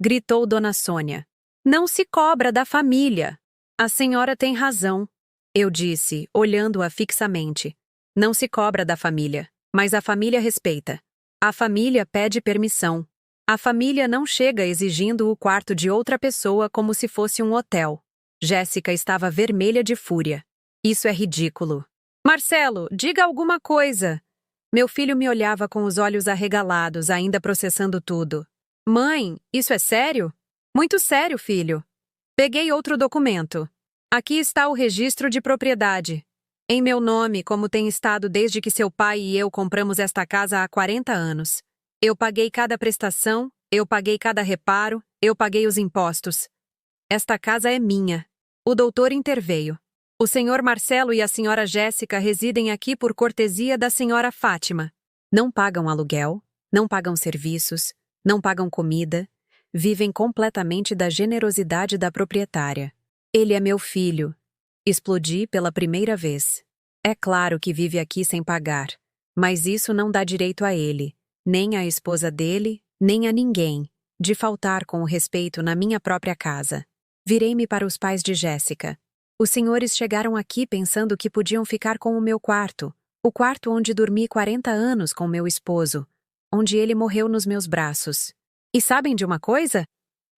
Gritou Dona Sônia. Não se cobra da família. A senhora tem razão, eu disse, olhando-a fixamente. Não se cobra da família, mas a família respeita. A família pede permissão. A família não chega exigindo o quarto de outra pessoa como se fosse um hotel. Jéssica estava vermelha de fúria. Isso é ridículo. Marcelo, diga alguma coisa. Meu filho me olhava com os olhos arregalados, ainda processando tudo. Mãe, isso é sério? Muito sério, filho. Peguei outro documento. Aqui está o registro de propriedade. Em meu nome, como tem estado desde que seu pai e eu compramos esta casa há 40 anos. Eu paguei cada prestação, eu paguei cada reparo, eu paguei os impostos. Esta casa é minha. O doutor interveio. O senhor Marcelo e a senhora Jéssica residem aqui por cortesia da senhora Fátima. Não pagam aluguel, não pagam serviços, não pagam comida, vivem completamente da generosidade da proprietária. Ele é meu filho. Explodi pela primeira vez. É claro que vive aqui sem pagar, mas isso não dá direito a ele, nem à esposa dele, nem a ninguém, de faltar com o respeito na minha própria casa. Virei-me para os pais de Jéssica. Os senhores chegaram aqui pensando que podiam ficar com o meu quarto, o quarto onde dormi 40 anos com meu esposo. onde ele morreu nos meus braços. E sabem de uma coisa?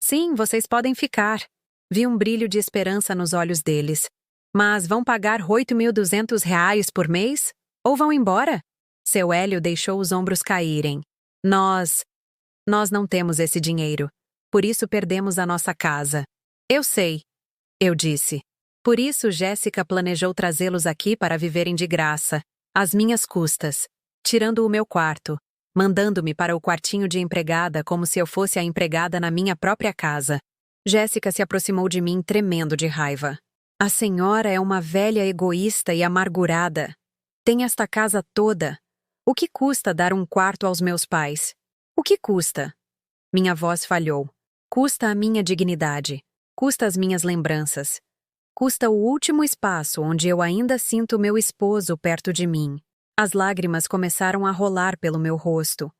Sim, vocês podem ficar. Vi um brilho de esperança nos olhos deles. Mas vão pagar R$ 8.200 por mês? Ou vão embora? Seu Hélio deixou os ombros caírem. Nós não temos esse dinheiro. Por isso perdemos a nossa casa. Eu sei, eu disse. Por isso Jéssica planejou trazê-los aqui para viverem de graça, às minhas custas, tirando o meu quarto, mandando-me para o quartinho de empregada como se eu fosse a empregada na minha própria casa. Jéssica se aproximou de mim tremendo de raiva. A senhora é uma velha egoísta e amargurada. Tem esta casa toda. O que custa dar um quarto aos meus pais? O que custa? Minha voz falhou. Custa a minha dignidade. Custa as minhas lembranças. Custa o último espaço onde eu ainda sinto meu esposo perto de mim. As lágrimas começaram a rolar pelo meu rosto,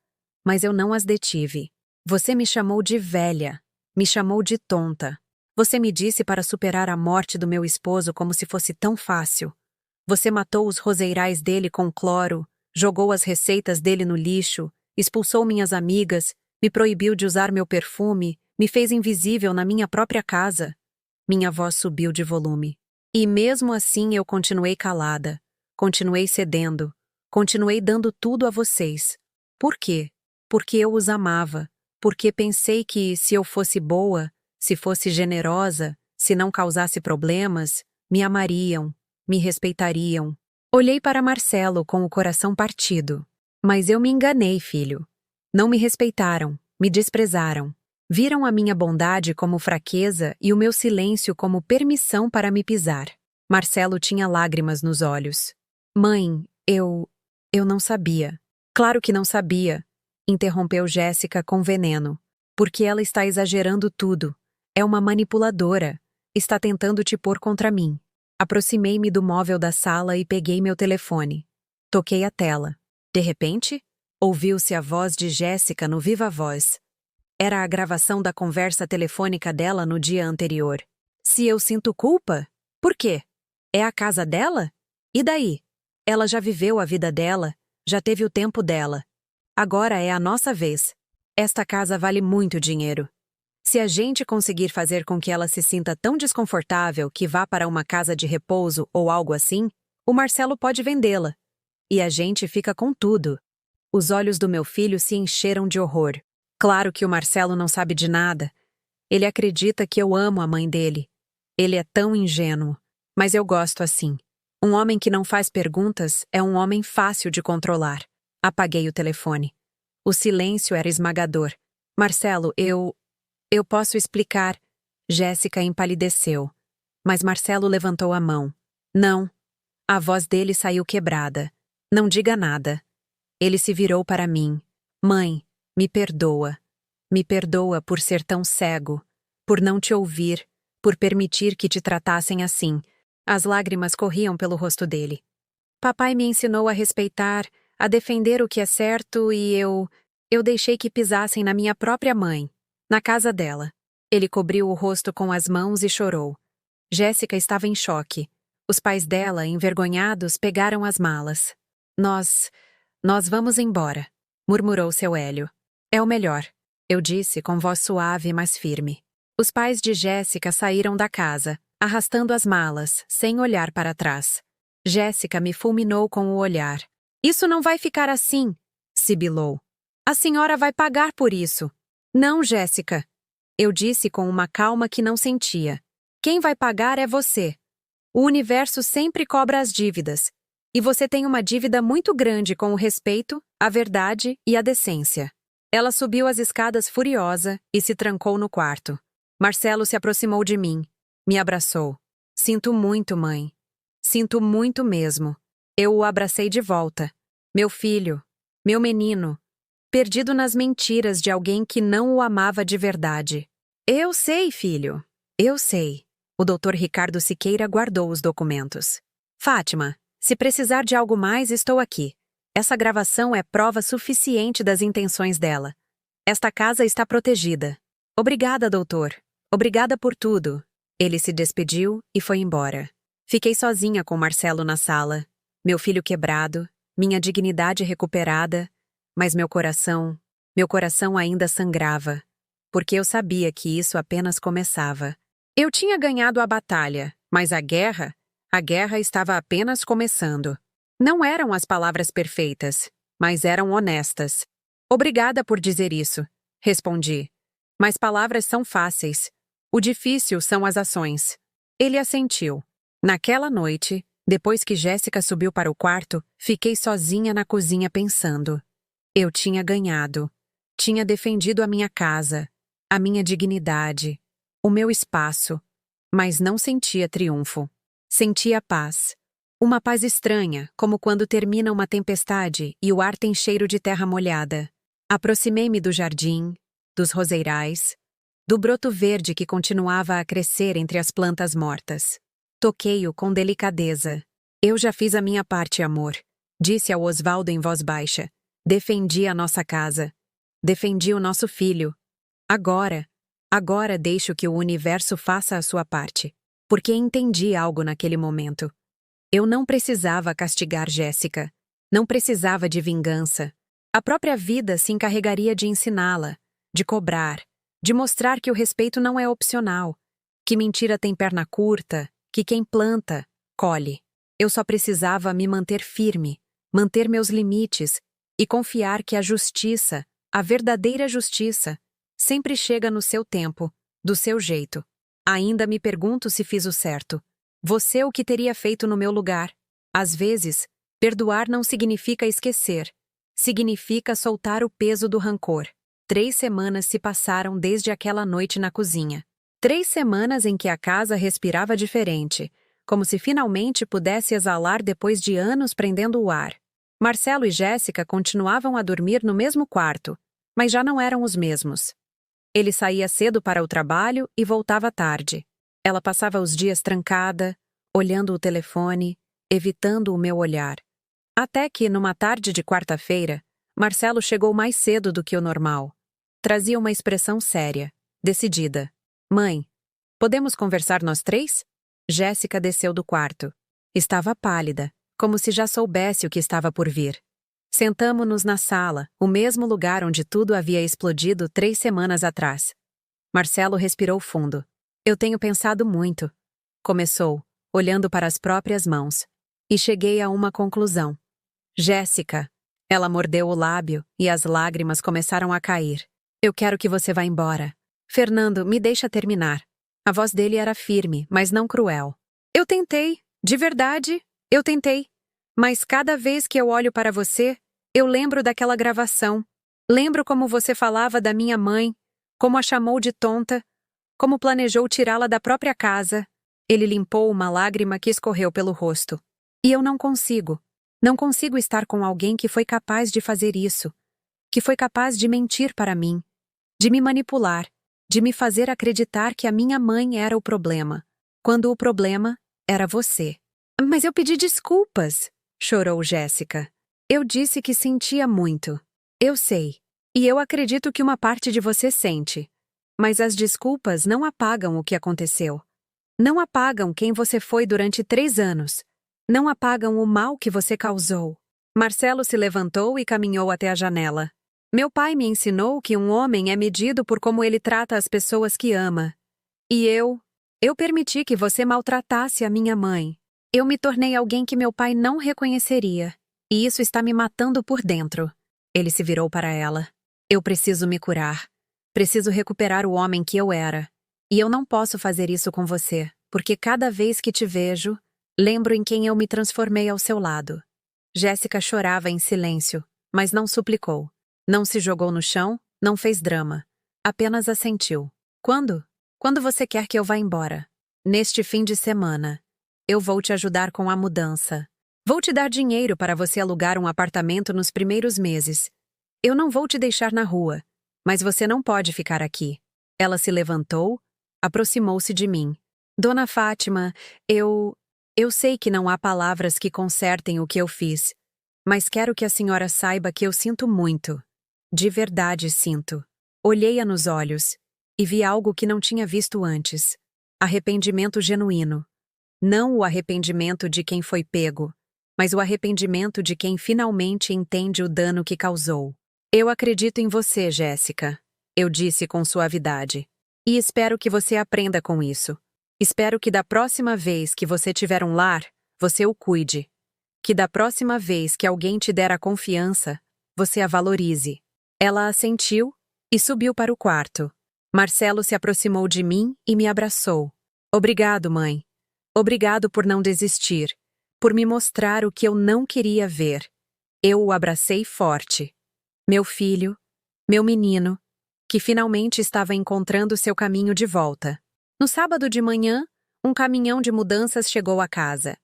mas eu não as detive. Você me chamou de velha, me chamou de tonta. Você me disse para superar a morte do meu esposo como se fosse tão fácil. Você matou os roseirais dele com cloro, jogou as receitas dele no lixo, expulsou minhas amigas, me proibiu de usar meu perfume, me fez invisível na minha própria casa. Minha voz subiu de volume. E mesmo assim eu continuei calada, continuei cedendo, continuei dando tudo a vocês. Por quê? Porque eu os amava, porque pensei que, se eu fosse boa, se fosse generosa, se não causasse problemas, me amariam, me respeitariam. Olhei para Marcelo com o coração partido. Mas eu me enganei, filho. Não me respeitaram, me desprezaram. Viram a minha bondade como fraqueza e o meu silêncio como permissão para me pisar. Marcelo tinha lágrimas nos olhos. Mãe, eu não sabia. Claro que não sabia, interrompeu Jéssica com veneno. Porque ela está exagerando tudo. É uma manipuladora. Está tentando te pôr contra mim. Aproximei-me do móvel da sala e peguei meu telefone. Toquei a tela. De repente, ouviu-se a voz de Jéssica no viva voz. Era a gravação da conversa telefônica dela no dia anterior. Se eu sinto culpa? Por quê? É a casa dela? E daí? Ela já viveu a vida dela, já teve o tempo dela. Agora é a nossa vez. Esta casa vale muito dinheiro. Se a gente conseguir fazer com que ela se sinta tão desconfortável que vá para uma casa de repouso ou algo assim, o Marcelo pode vendê-la. E a gente fica com tudo. Os olhos do meu filho se encheram de horror. Claro que o Marcelo não sabe de nada. Ele acredita que eu amo a mãe dele. Ele é tão ingênuo. Mas eu gosto assim. Um homem que não faz perguntas é um homem fácil de controlar. Apaguei o telefone. O silêncio era esmagador. Marcelo, eu posso explicar. Jéssica empalideceu. Mas Marcelo levantou a mão. Não. A voz dele saiu quebrada. Não diga nada. Ele se virou para mim. Mãe, me perdoa. Me perdoa por ser tão cego, por não te ouvir, por permitir que te tratassem assim. As lágrimas corriam pelo rosto dele. Papai me ensinou a respeitar, a defender o que é certo e eu deixei que pisassem na minha própria mãe, na casa dela. Ele cobriu o rosto com as mãos e chorou. Jéssica estava em choque. Os pais dela, envergonhados, pegaram as malas. Nós vamos embora, murmurou seu Hélio. É o melhor, eu disse com voz suave, mas firme. Os pais de Jéssica saíram da casa, arrastando as malas, sem olhar para trás. Jéssica me fulminou com o olhar. Isso não vai ficar assim, sibilou. A senhora vai pagar por isso. Não, Jéssica. Eu disse com uma calma que não sentia. Quem vai pagar é você. O universo sempre cobra as dívidas. E você tem uma dívida muito grande com o respeito, a verdade e a decência. Ela subiu as escadas furiosa e se trancou no quarto. Marcelo se aproximou de mim. Me abraçou. Sinto muito, mãe. Sinto muito mesmo. Eu o abracei de volta. Meu filho. Meu menino. Perdido nas mentiras de alguém que não o amava de verdade. Eu sei, filho. Eu sei. O Dr. Ricardo Siqueira guardou os documentos. Fátima, se precisar de algo mais, estou aqui. Essa gravação é prova suficiente das intenções dela. Esta casa está protegida. Obrigada, doutor. Obrigada por tudo. Ele se despediu e foi embora. Fiquei sozinha com Marcelo na sala. Meu filho quebrado, minha dignidade recuperada, mas meu coração ainda sangrava, porque eu sabia que isso apenas começava. Eu tinha ganhado a batalha, mas a guerra estava apenas começando. Não eram as palavras perfeitas, mas eram honestas. Obrigada por dizer isso, respondi. Mas palavras são fáceis. O difícil são as ações. Ele assentiu. Naquela noite, depois que Jéssica subiu para o quarto, fiquei sozinha na cozinha pensando. Eu tinha ganhado. Tinha defendido a minha casa, a minha dignidade, o meu espaço, mas não sentia triunfo. Sentia paz. Uma paz estranha, como quando termina uma tempestade e o ar tem cheiro de terra molhada. Aproximei-me do jardim, dos roseirais, do broto verde que continuava a crescer entre as plantas mortas. Toquei-o com delicadeza. Eu já fiz a minha parte, amor, disse ao Osvaldo em voz baixa. Defendi a nossa casa. Defendi o nosso filho. Agora deixo que o universo faça a sua parte. Porque entendi algo naquele momento. Eu não precisava castigar Jéssica. Não precisava de vingança. A própria vida se encarregaria de ensiná-la, de cobrar, de mostrar que o respeito não é opcional, que mentira tem perna curta, que quem planta, colhe. Eu só precisava me manter firme, manter meus limites e confiar que a justiça, a verdadeira justiça, sempre chega no seu tempo, do seu jeito. Ainda me pergunto se fiz o certo. Você o que teria feito no meu lugar? Às vezes, perdoar não significa esquecer. Significa soltar o peso do rancor. 3 semanas se passaram desde aquela noite na cozinha. 3 semanas em que a casa respirava diferente, como se finalmente pudesse exalar depois de anos prendendo o ar. Marcelo e Jéssica continuavam a dormir no mesmo quarto, mas já não eram os mesmos. Ele saía cedo para o trabalho e voltava tarde. Ela passava os dias trancada, olhando o telefone, evitando o meu olhar. Até que, numa tarde de quarta-feira, Marcelo chegou mais cedo do que o normal. Trazia uma expressão séria, decidida. Mãe, podemos conversar nós 3? Jéssica desceu do quarto. Estava pálida, como se já soubesse o que estava por vir. Sentamo-nos na sala, o mesmo lugar onde tudo havia explodido 3 semanas atrás. Marcelo respirou fundo. Eu tenho pensado muito. Começou, olhando para as próprias mãos. E cheguei a uma conclusão. Jéssica. Ela mordeu o lábio e as lágrimas começaram a cair. Eu quero que você vá embora. Fernando, me deixa terminar. A voz dele era firme, mas não cruel. Eu tentei, de verdade, eu tentei. Mas cada vez que eu olho para você, eu lembro daquela gravação. Lembro como você falava da minha mãe, como a chamou de tonta, como planejou tirá-la da própria casa. Ele limpou uma lágrima que escorreu pelo rosto. E eu não consigo. Não consigo estar com alguém que foi capaz de fazer isso. Que foi capaz de mentir para mim. De me manipular. De me fazer acreditar que a minha mãe era o problema. Quando o problema era você. Mas eu pedi desculpas, chorou Jéssica. Eu disse que sentia muito. Eu sei. E eu acredito que uma parte de você sente. Mas as desculpas não apagam o que aconteceu. Não apagam quem você foi durante 3 anos. Não apagam o mal que você causou. Marcelo se levantou e caminhou até a janela. Meu pai me ensinou que um homem é medido por como ele trata as pessoas que ama. E eu permiti que você maltratasse a minha mãe. Eu me tornei alguém que meu pai não reconheceria. E isso está me matando por dentro. Ele se virou para ela. Eu preciso me curar. Preciso recuperar o homem que eu era. E eu não posso fazer isso com você, porque cada vez que te vejo, lembro em quem eu me transformei ao seu lado. Jéssica chorava em silêncio, mas não suplicou. Não se jogou no chão, não fez drama. Apenas assentiu. Quando? Quando você quer que eu vá embora? Neste fim de semana. Eu vou te ajudar com a mudança. Vou te dar dinheiro para você alugar um apartamento nos primeiros meses. Eu não vou te deixar na rua, mas você não pode ficar aqui. Ela se levantou, aproximou-se de mim. Dona Fátima, eu sei que não há palavras que consertem o que eu fiz, mas quero que a senhora saiba que eu sinto muito. De verdade sinto. Olhei-a nos olhos e vi algo que não tinha visto antes. Arrependimento genuíno. Não o arrependimento de quem foi pego, mas o arrependimento de quem finalmente entende o dano que causou. Eu acredito em você, Jéssica, eu disse com suavidade. E espero que você aprenda com isso. Espero que da próxima vez que você tiver um lar, você o cuide. Que da próxima vez que alguém te der a confiança, você a valorize. Ela assentiu e subiu para o quarto. Marcelo se aproximou de mim e me abraçou. Obrigado, mãe. Obrigado por não desistir, por me mostrar o que eu não queria ver. Eu o abracei forte. Meu filho, meu menino, que finalmente estava encontrando seu caminho de volta. No sábado de manhã, um caminhão de mudanças chegou à casa.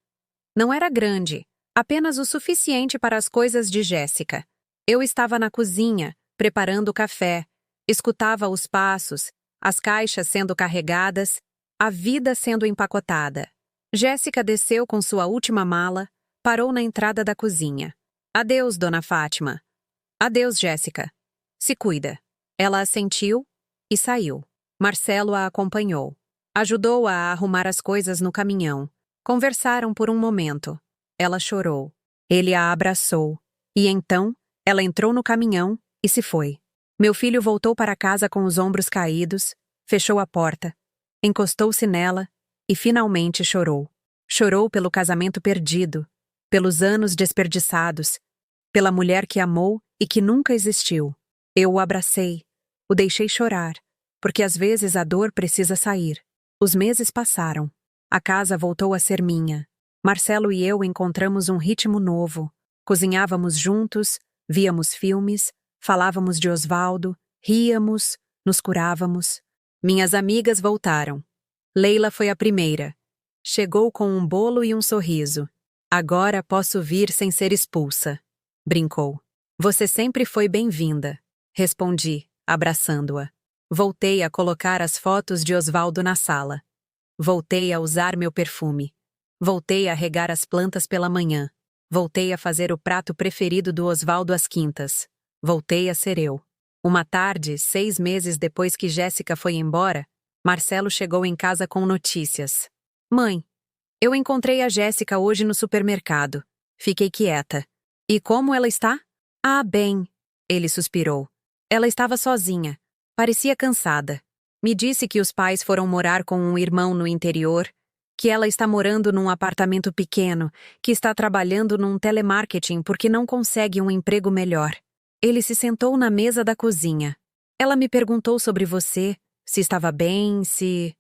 Não era grande, apenas o suficiente para as coisas de Jéssica. Eu estava na cozinha, preparando o café, escutava os passos, as caixas sendo carregadas, a vida sendo empacotada. Jéssica desceu com sua última mala, parou na entrada da cozinha. Adeus, dona Fátima. Adeus, Jéssica. Se cuida. Ela assentiu e saiu. Marcelo a acompanhou. Ajudou-a a arrumar as coisas no caminhão. Conversaram por um momento. Ela chorou. Ele a abraçou. E então, ela entrou no caminhão e se foi. Meu filho voltou para casa com os ombros caídos, fechou a porta, encostou-se nela e finalmente chorou. Chorou pelo casamento perdido, pelos anos desperdiçados, pela mulher que amou e que nunca existiu. Eu o abracei, o deixei chorar, porque às vezes a dor precisa sair. Os meses passaram. A casa voltou a ser minha. Marcelo e eu encontramos um ritmo novo. Cozinhávamos juntos, víamos filmes, falávamos de Osvaldo, ríamos, nos curávamos. Minhas amigas voltaram. Leila foi a primeira. Chegou com um bolo e um sorriso. Agora posso vir sem ser expulsa. Brincou. Você sempre foi bem-vinda. Respondi, abraçando-a. Voltei a colocar as fotos de Osvaldo na sala. Voltei a usar meu perfume. Voltei a regar as plantas pela manhã. Voltei a fazer o prato preferido do Osvaldo às quintas. Voltei a ser eu. Uma tarde, 6 meses depois que Jéssica foi embora, Marcelo chegou em casa com notícias. Mãe, eu encontrei a Jéssica hoje no supermercado. Fiquei quieta. E como ela está? Ah, bem. Ele suspirou. Ela estava sozinha. Parecia cansada. Me disse que os pais foram morar com um irmão no interior, que ela está morando num apartamento pequeno, que está trabalhando num telemarketing porque não consegue um emprego melhor. Ele se sentou na mesa da cozinha. Ela me perguntou sobre você, se estava bem, se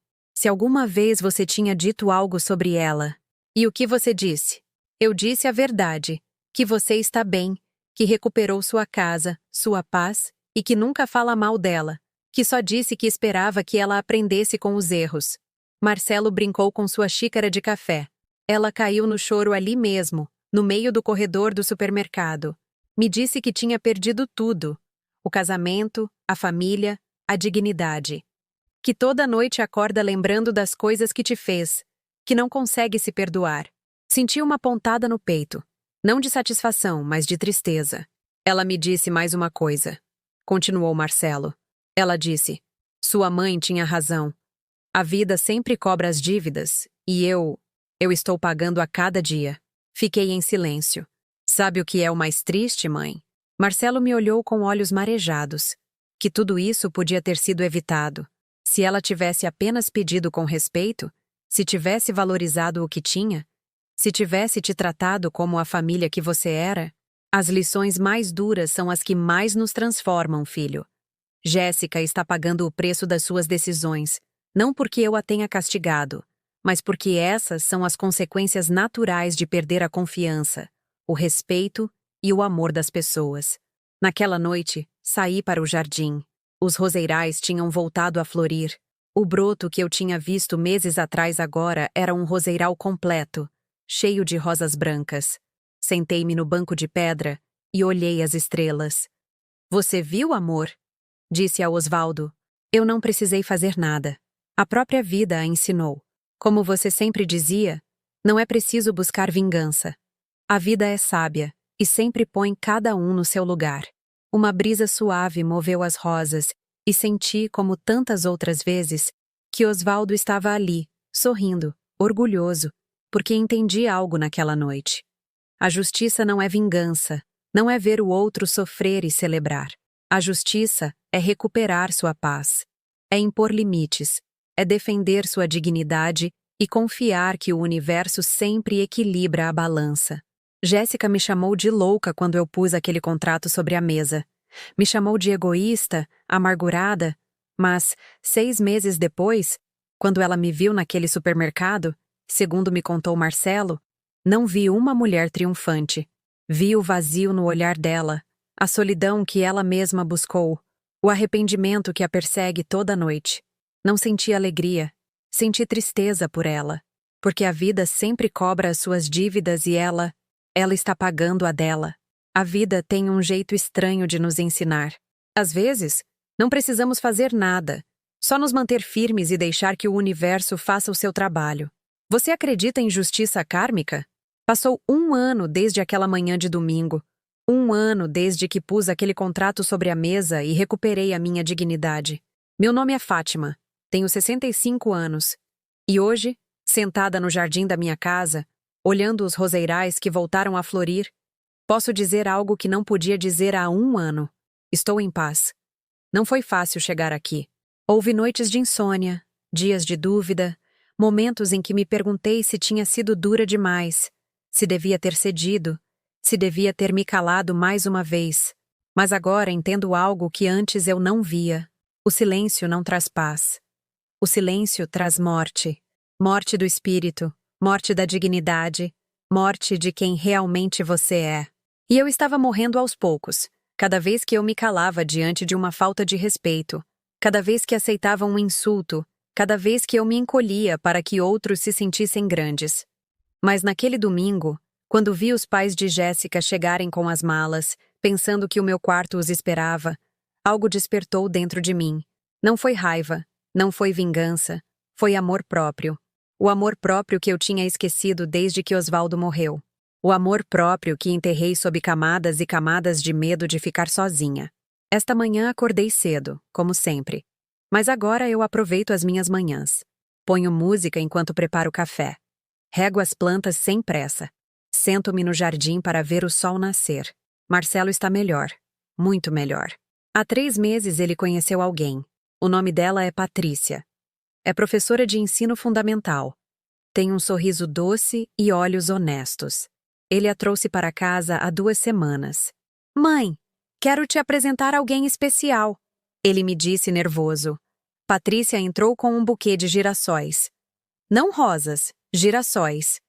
alguma vez você tinha dito algo sobre ela. E o que você disse? Eu disse a verdade, que você está bem, que recuperou sua casa, sua paz e que nunca fala mal dela, que só disse que esperava que ela aprendesse com os erros. Marcelo brincou com sua xícara de café. Ela caiu no choro ali mesmo, no meio do corredor do supermercado. Me disse que tinha perdido tudo: o casamento, a família, a dignidade. Que toda noite acorda lembrando das coisas que te fez, que não consegue se perdoar. Senti uma pontada no peito, não de satisfação, mas de tristeza. Ela me disse mais uma coisa. Continuou Marcelo. Ela disse: sua mãe tinha razão. A vida sempre cobra as dívidas, e eu estou pagando a cada dia. Fiquei em silêncio. Sabe o que é o mais triste, mãe? Marcelo me olhou com olhos marejados. Que tudo isso podia ter sido evitado. Se ela tivesse apenas pedido com respeito, se tivesse valorizado o que tinha, se tivesse te tratado como a família que você era. As lições mais duras são as que mais nos transformam, filho. Jéssica está pagando o preço das suas decisões, não porque eu a tenha castigado, mas porque essas são as consequências naturais de perder a confiança, o respeito e o amor das pessoas. Naquela noite, saí para o jardim. Os roseirais tinham voltado a florir. O broto que eu tinha visto meses atrás agora era um roseiral completo, cheio de rosas brancas. Sentei-me no banco de pedra e olhei as estrelas. Você viu, amor? Disse a Osvaldo. Eu não precisei fazer nada. A própria vida a ensinou. Como você sempre dizia, não é preciso buscar vingança. A vida é sábia e sempre põe cada um no seu lugar. Uma brisa suave moveu as rosas e senti, como tantas outras vezes, que Osvaldo estava ali, sorrindo, orgulhoso, porque entendi algo naquela noite. A justiça não é vingança, não é ver o outro sofrer e celebrar. A justiça é recuperar sua paz. É impor limites, é defender sua dignidade e confiar que o universo sempre equilibra a balança. Jéssica me chamou de louca quando eu pus aquele contrato sobre a mesa. Me chamou de egoísta, amargurada, mas, 6 meses depois, quando ela me viu naquele supermercado, segundo me contou Marcelo, não vi uma mulher triunfante. Vi o vazio no olhar dela, a solidão que ela mesma buscou, o arrependimento que a persegue toda noite. Não senti alegria, senti tristeza por ela, porque a vida sempre cobra as suas dívidas e ela está pagando a dela. A vida tem um jeito estranho de nos ensinar. Às vezes, não precisamos fazer nada, só nos manter firmes e deixar que o universo faça o seu trabalho. Você acredita em justiça kármica? Passou 1 ano desde aquela manhã de domingo, 1 ano desde que pus aquele contrato sobre a mesa e recuperei a minha dignidade. Meu nome é Fátima, tenho 65 anos, e hoje, sentada no jardim da minha casa, olhando os roseirais que voltaram a florir, posso dizer algo que não podia dizer há 1 ano. Estou em paz. Não foi fácil chegar aqui. Houve noites de insônia, dias de dúvida, momentos em que me perguntei se tinha sido dura demais, se devia ter cedido, se devia ter me calado mais uma vez. Mas agora entendo algo que antes eu não via. O silêncio não traz paz. O silêncio traz morte. Morte do espírito, morte da dignidade, morte de quem realmente você é. E eu estava morrendo aos poucos, cada vez que eu me calava diante de uma falta de respeito, cada vez que aceitava um insulto, cada vez que eu me encolhia para que outros se sentissem grandes. Mas naquele domingo, quando vi os pais de Jéssica chegarem com as malas, pensando que o meu quarto os esperava, algo despertou dentro de mim. Não foi raiva, não foi vingança, foi amor próprio. O amor próprio que eu tinha esquecido desde que Osvaldo morreu. O amor próprio que enterrei sob camadas e camadas de medo de ficar sozinha. Esta manhã acordei cedo, como sempre. Mas agora eu aproveito as minhas manhãs. Ponho música enquanto preparo café. Rego as plantas sem pressa. Sento-me no jardim para ver o sol nascer. Marcelo está melhor. Muito melhor. Há 3 meses ele conheceu alguém. O nome dela é Patrícia. É professora de ensino fundamental. Tem um sorriso doce e olhos honestos. Ele a trouxe para casa há 2 semanas. Mãe, quero te apresentar alguém especial. Ele me disse nervoso. Patrícia entrou com um buquê de girassóis. Não rosas, girassóis.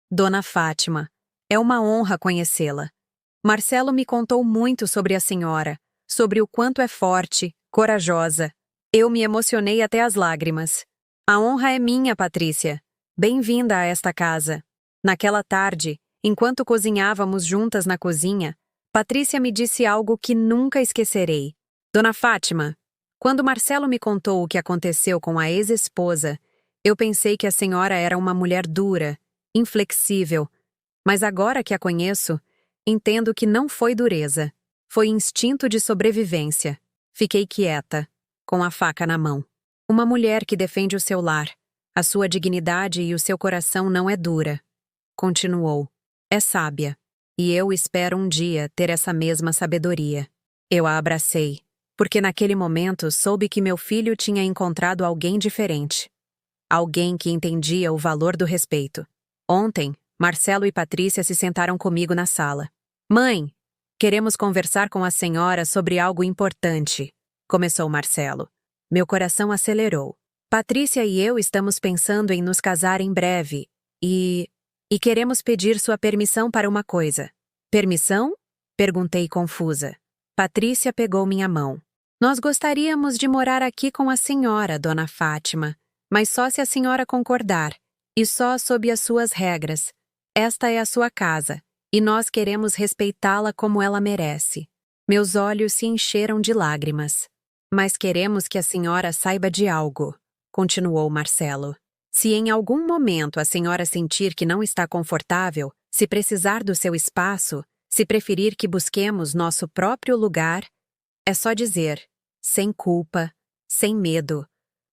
Dona Fátima, é uma honra conhecê-la. Marcelo me contou muito sobre a senhora, sobre o quanto é forte, corajosa. Eu me emocionei até as lágrimas. A honra é minha, Patrícia. Bem-vinda a esta casa. Naquela tarde, enquanto cozinhávamos juntas na cozinha, Patrícia me disse algo que nunca esquecerei. Dona Fátima, quando Marcelo me contou o que aconteceu com a ex-esposa, eu pensei que a senhora era uma mulher dura, inflexível, mas agora que a conheço, entendo que não foi dureza. Foi instinto de sobrevivência. Fiquei quieta, com a faca na mão. Uma mulher que defende o seu lar, a sua dignidade e o seu coração não é dura. Continuou. É sábia. E eu espero um dia ter essa mesma sabedoria. Eu a abracei, porque naquele momento soube que meu filho tinha encontrado alguém diferente. Alguém que entendia o valor do respeito. Ontem, Marcelo e Patrícia se sentaram comigo na sala. Mãe, queremos conversar com a senhora sobre algo importante, começou Marcelo. Meu coração acelerou. Patrícia e eu estamos pensando em nos casar em breve e queremos pedir sua permissão para uma coisa. Permissão? Perguntei confusa. Patrícia pegou minha mão. Nós gostaríamos de morar aqui com a senhora, Dona Fátima, mas só se a senhora concordar, e só sob as suas regras. Esta é a sua casa, e nós queremos respeitá-la como ela merece. Meus olhos se encheram de lágrimas. Mas queremos que a senhora saiba de algo, continuou Marcelo. Se em algum momento a senhora sentir que não está confortável, se precisar do seu espaço, se preferir que busquemos nosso próprio lugar, é só dizer, sem culpa, sem medo,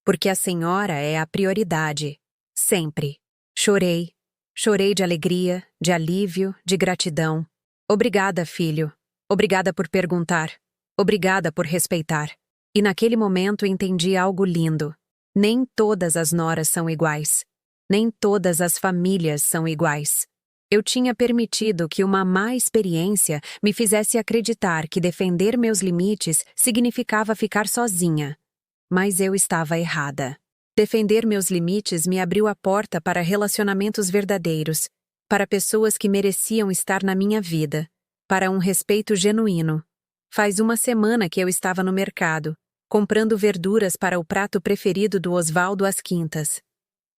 porque a senhora é a prioridade, sempre. Chorei. Chorei de alegria, de alívio, de gratidão. Obrigada, filho. Obrigada por perguntar. Obrigada por respeitar. E naquele momento entendi algo lindo. Nem todas as noras são iguais. Nem todas as famílias são iguais. Eu tinha permitido que uma má experiência me fizesse acreditar que defender meus limites significava ficar sozinha. Mas eu estava errada. Defender meus limites me abriu a porta para relacionamentos verdadeiros, para pessoas que mereciam estar na minha vida, para um respeito genuíno. Faz uma semana que eu estava no mercado, comprando verduras para o prato preferido do Osvaldo às quintas.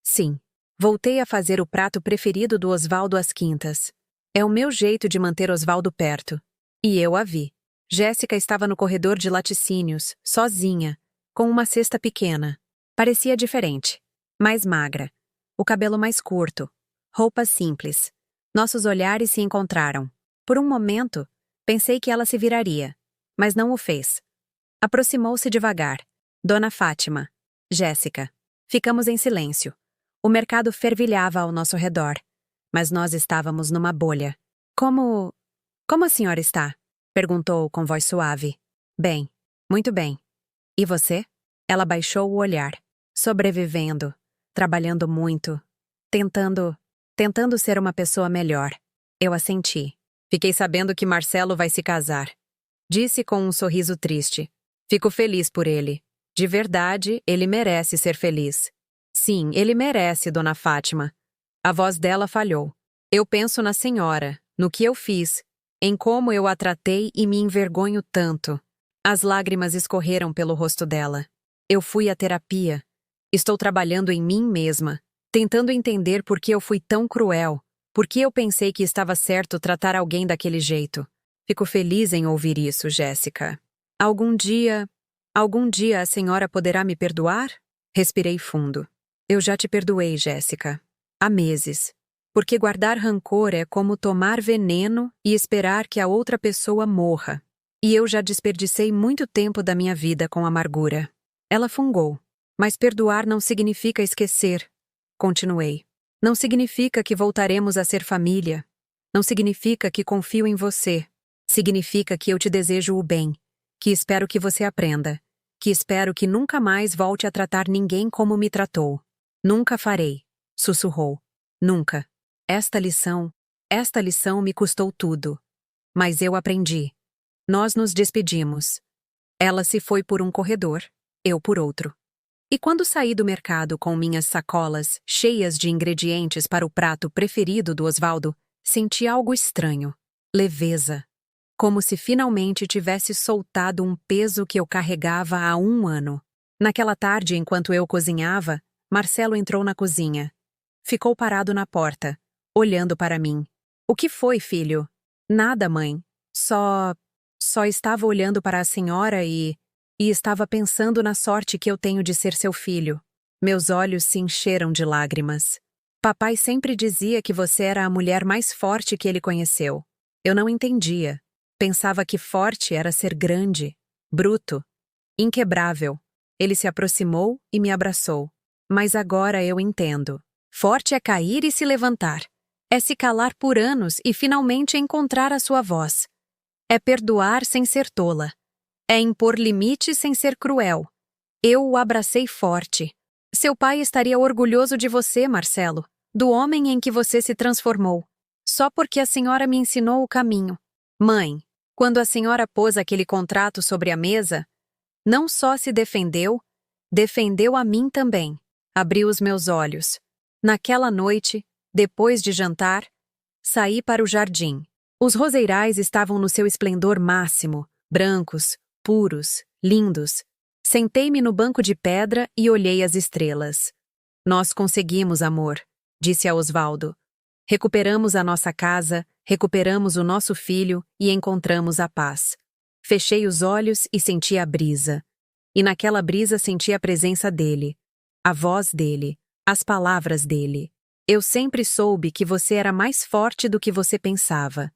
Sim, voltei a fazer o prato preferido do Osvaldo às quintas. É o meu jeito de manter Osvaldo perto. E eu a vi. Jéssica estava no corredor de laticínios, sozinha, com uma cesta pequena. Parecia diferente, mais magra, o cabelo mais curto, roupas simples. Nossos olhares se encontraram. Por um momento, pensei que ela se viraria, mas não o fez. Aproximou-se devagar. Dona Fátima. Jéssica. Ficamos em silêncio. O mercado fervilhava ao nosso redor, mas nós estávamos numa bolha. Como a senhora está? Perguntou com voz suave. Bem, muito bem. E você? Ela baixou o olhar. Sobrevivendo, trabalhando muito, tentando ser uma pessoa melhor. Eu assenti. Fiquei sabendo que Marcelo vai se casar. Disse com um sorriso triste. Fico feliz por ele. De verdade, ele merece ser feliz. Sim, ele merece, Dona Fátima. A voz dela falhou. Eu penso na senhora, no que eu fiz, em como eu a tratei e me envergonho tanto. As lágrimas escorreram pelo rosto dela. Eu fui à terapia. Estou trabalhando em mim mesma, tentando entender por que eu fui tão cruel, por que eu pensei que estava certo tratar alguém daquele jeito. Fico feliz em ouvir isso, Jéssica. Algum dia a senhora poderá me perdoar? Respirei fundo. Eu já te perdoei, Jéssica. Há meses. Porque guardar rancor é como tomar veneno e esperar que a outra pessoa morra. E eu já desperdicei muito tempo da minha vida com amargura. Ela fungou. Mas perdoar não significa esquecer. Continuei. Não significa que voltaremos a ser família. Não significa que confio em você. Significa que eu te desejo o bem, que espero que você aprenda, que espero que nunca mais volte a tratar ninguém como me tratou. Nunca farei, sussurrou. Nunca. Esta lição me custou tudo. Mas eu aprendi. Nós nos despedimos. Ela se foi por um corredor, eu por outro. E quando saí do mercado com minhas sacolas cheias de ingredientes para o prato preferido do Osvaldo, senti algo estranho. Leveza. Como se finalmente tivesse soltado um peso que eu carregava há 1 ano. Naquela tarde, enquanto eu cozinhava, Marcelo entrou na cozinha. Ficou parado na porta, olhando para mim. O que foi, filho? Nada, mãe. Só estava olhando para a senhora e estava pensando na sorte que eu tenho de ser seu filho. Meus olhos se encheram de lágrimas. Papai sempre dizia que você era a mulher mais forte que ele conheceu. Eu não entendia. Pensava que forte era ser grande, bruto, inquebrável. Ele se aproximou e me abraçou. Mas agora eu entendo. Forte é cair e se levantar. É se calar por anos e finalmente encontrar a sua voz. É perdoar sem ser tola. É impor limites sem ser cruel. Eu o abracei forte. Seu pai estaria orgulhoso de você, Marcelo, do homem em que você se transformou. Só porque a senhora me ensinou o caminho. Mãe, quando a senhora pôs aquele contrato sobre a mesa, não só se defendeu, defendeu a mim também. Abri os meus olhos. Naquela noite, depois de jantar, saí para o jardim. Os roseirais estavam no seu esplendor máximo, brancos, puros, lindos. Sentei-me no banco de pedra e olhei as estrelas. Nós conseguimos, amor, disse a Osvaldo. Recuperamos a nossa casa, recuperamos o nosso filho e encontramos a paz. Fechei os olhos e senti a brisa. E naquela brisa senti a presença dele, a voz dele, as palavras dele. Eu sempre soube que você era mais forte do que você pensava.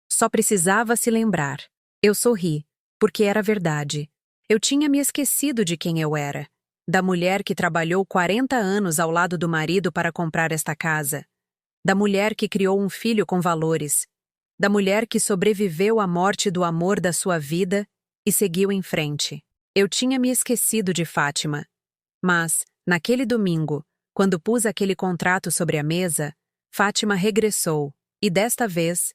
Só precisava se lembrar. Eu sorri, porque era verdade. Eu tinha me esquecido de quem eu era. Da mulher que trabalhou 40 anos ao lado do marido para comprar esta casa. Da mulher que criou um filho com valores. da mulher que sobreviveu à morte do amor da sua vida e seguiu em frente. Eu tinha me esquecido de Fátima. Mas, naquele domingo, quando pus aquele contrato sobre a mesa, Fátima regressou, e desta vez,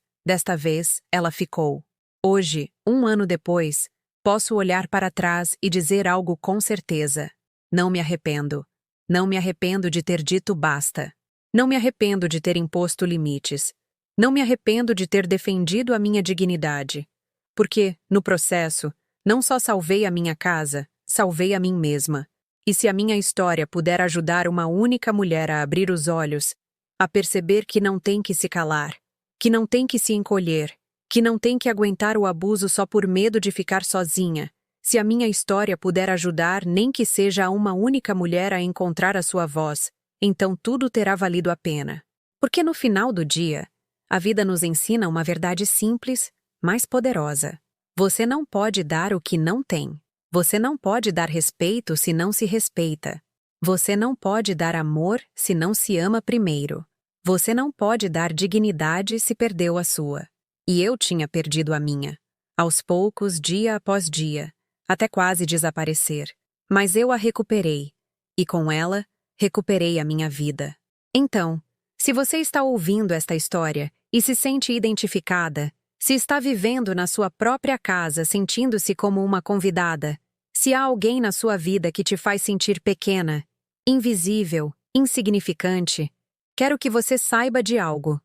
ela ficou. Hoje, 1 ano depois, posso olhar para trás e dizer algo com certeza. Não me arrependo. Não me arrependo de ter dito basta. Não me arrependo de ter imposto limites. Não me arrependo de ter defendido a minha dignidade. Porque, no processo, não só salvei a minha casa, salvei a mim mesma. E se a minha história puder ajudar uma única mulher a abrir os olhos, a perceber que não tem que se calar, que não tem que se encolher, que não tem que aguentar o abuso só por medo de ficar sozinha, se a minha história puder ajudar nem que seja a uma única mulher a encontrar a sua voz, então tudo terá valido a pena. Porque no final do dia, a vida nos ensina uma verdade simples, mas poderosa. Você não pode dar o que não tem. Você não pode dar respeito se não se respeita. Você não pode dar amor se não se ama primeiro. Você não pode dar dignidade se perdeu a sua. E eu tinha perdido a minha. Aos poucos, dia após dia, até quase desaparecer. Mas eu a recuperei. E com ela, recuperei a minha vida. Então, se você está ouvindo esta história e se sente identificada, se está vivendo na sua própria casa sentindo-se como uma convidada, se há alguém na sua vida que te faz sentir pequena, invisível, insignificante, quero que você saiba de algo.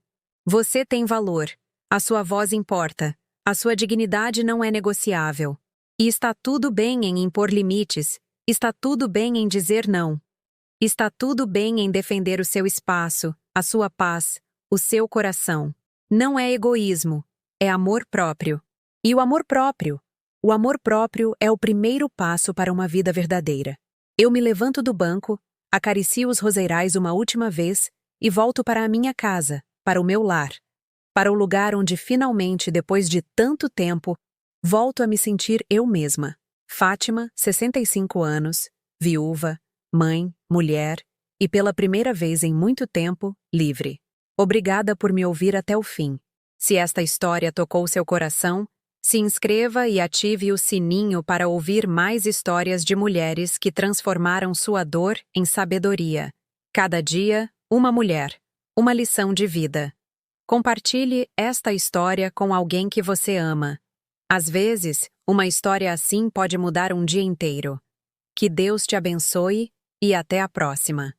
Você tem valor, a sua voz importa, a sua dignidade não é negociável. E está tudo bem em impor limites, está tudo bem em dizer não. Está tudo bem em defender o seu espaço, a sua paz, o seu coração. Não é egoísmo, é amor próprio. E o amor próprio é o primeiro passo para uma vida verdadeira. Eu me levanto do banco, acaricio os roseirais uma última vez e volto para a minha casa, para o meu lar, para o lugar onde finalmente, depois de tanto tempo, volto a me sentir eu mesma. Fátima, 65 anos, viúva, mãe, mulher e pela primeira vez em muito tempo, livre. Obrigada por me ouvir até o fim. Se esta história tocou seu coração, se inscreva e ative o sininho para ouvir mais histórias de mulheres que transformaram sua dor em sabedoria. Cada dia, uma mulher. Uma lição de vida. Compartilhe esta história com alguém que você ama. Às vezes, uma história assim pode mudar um dia inteiro. Que Deus te abençoe e até a próxima.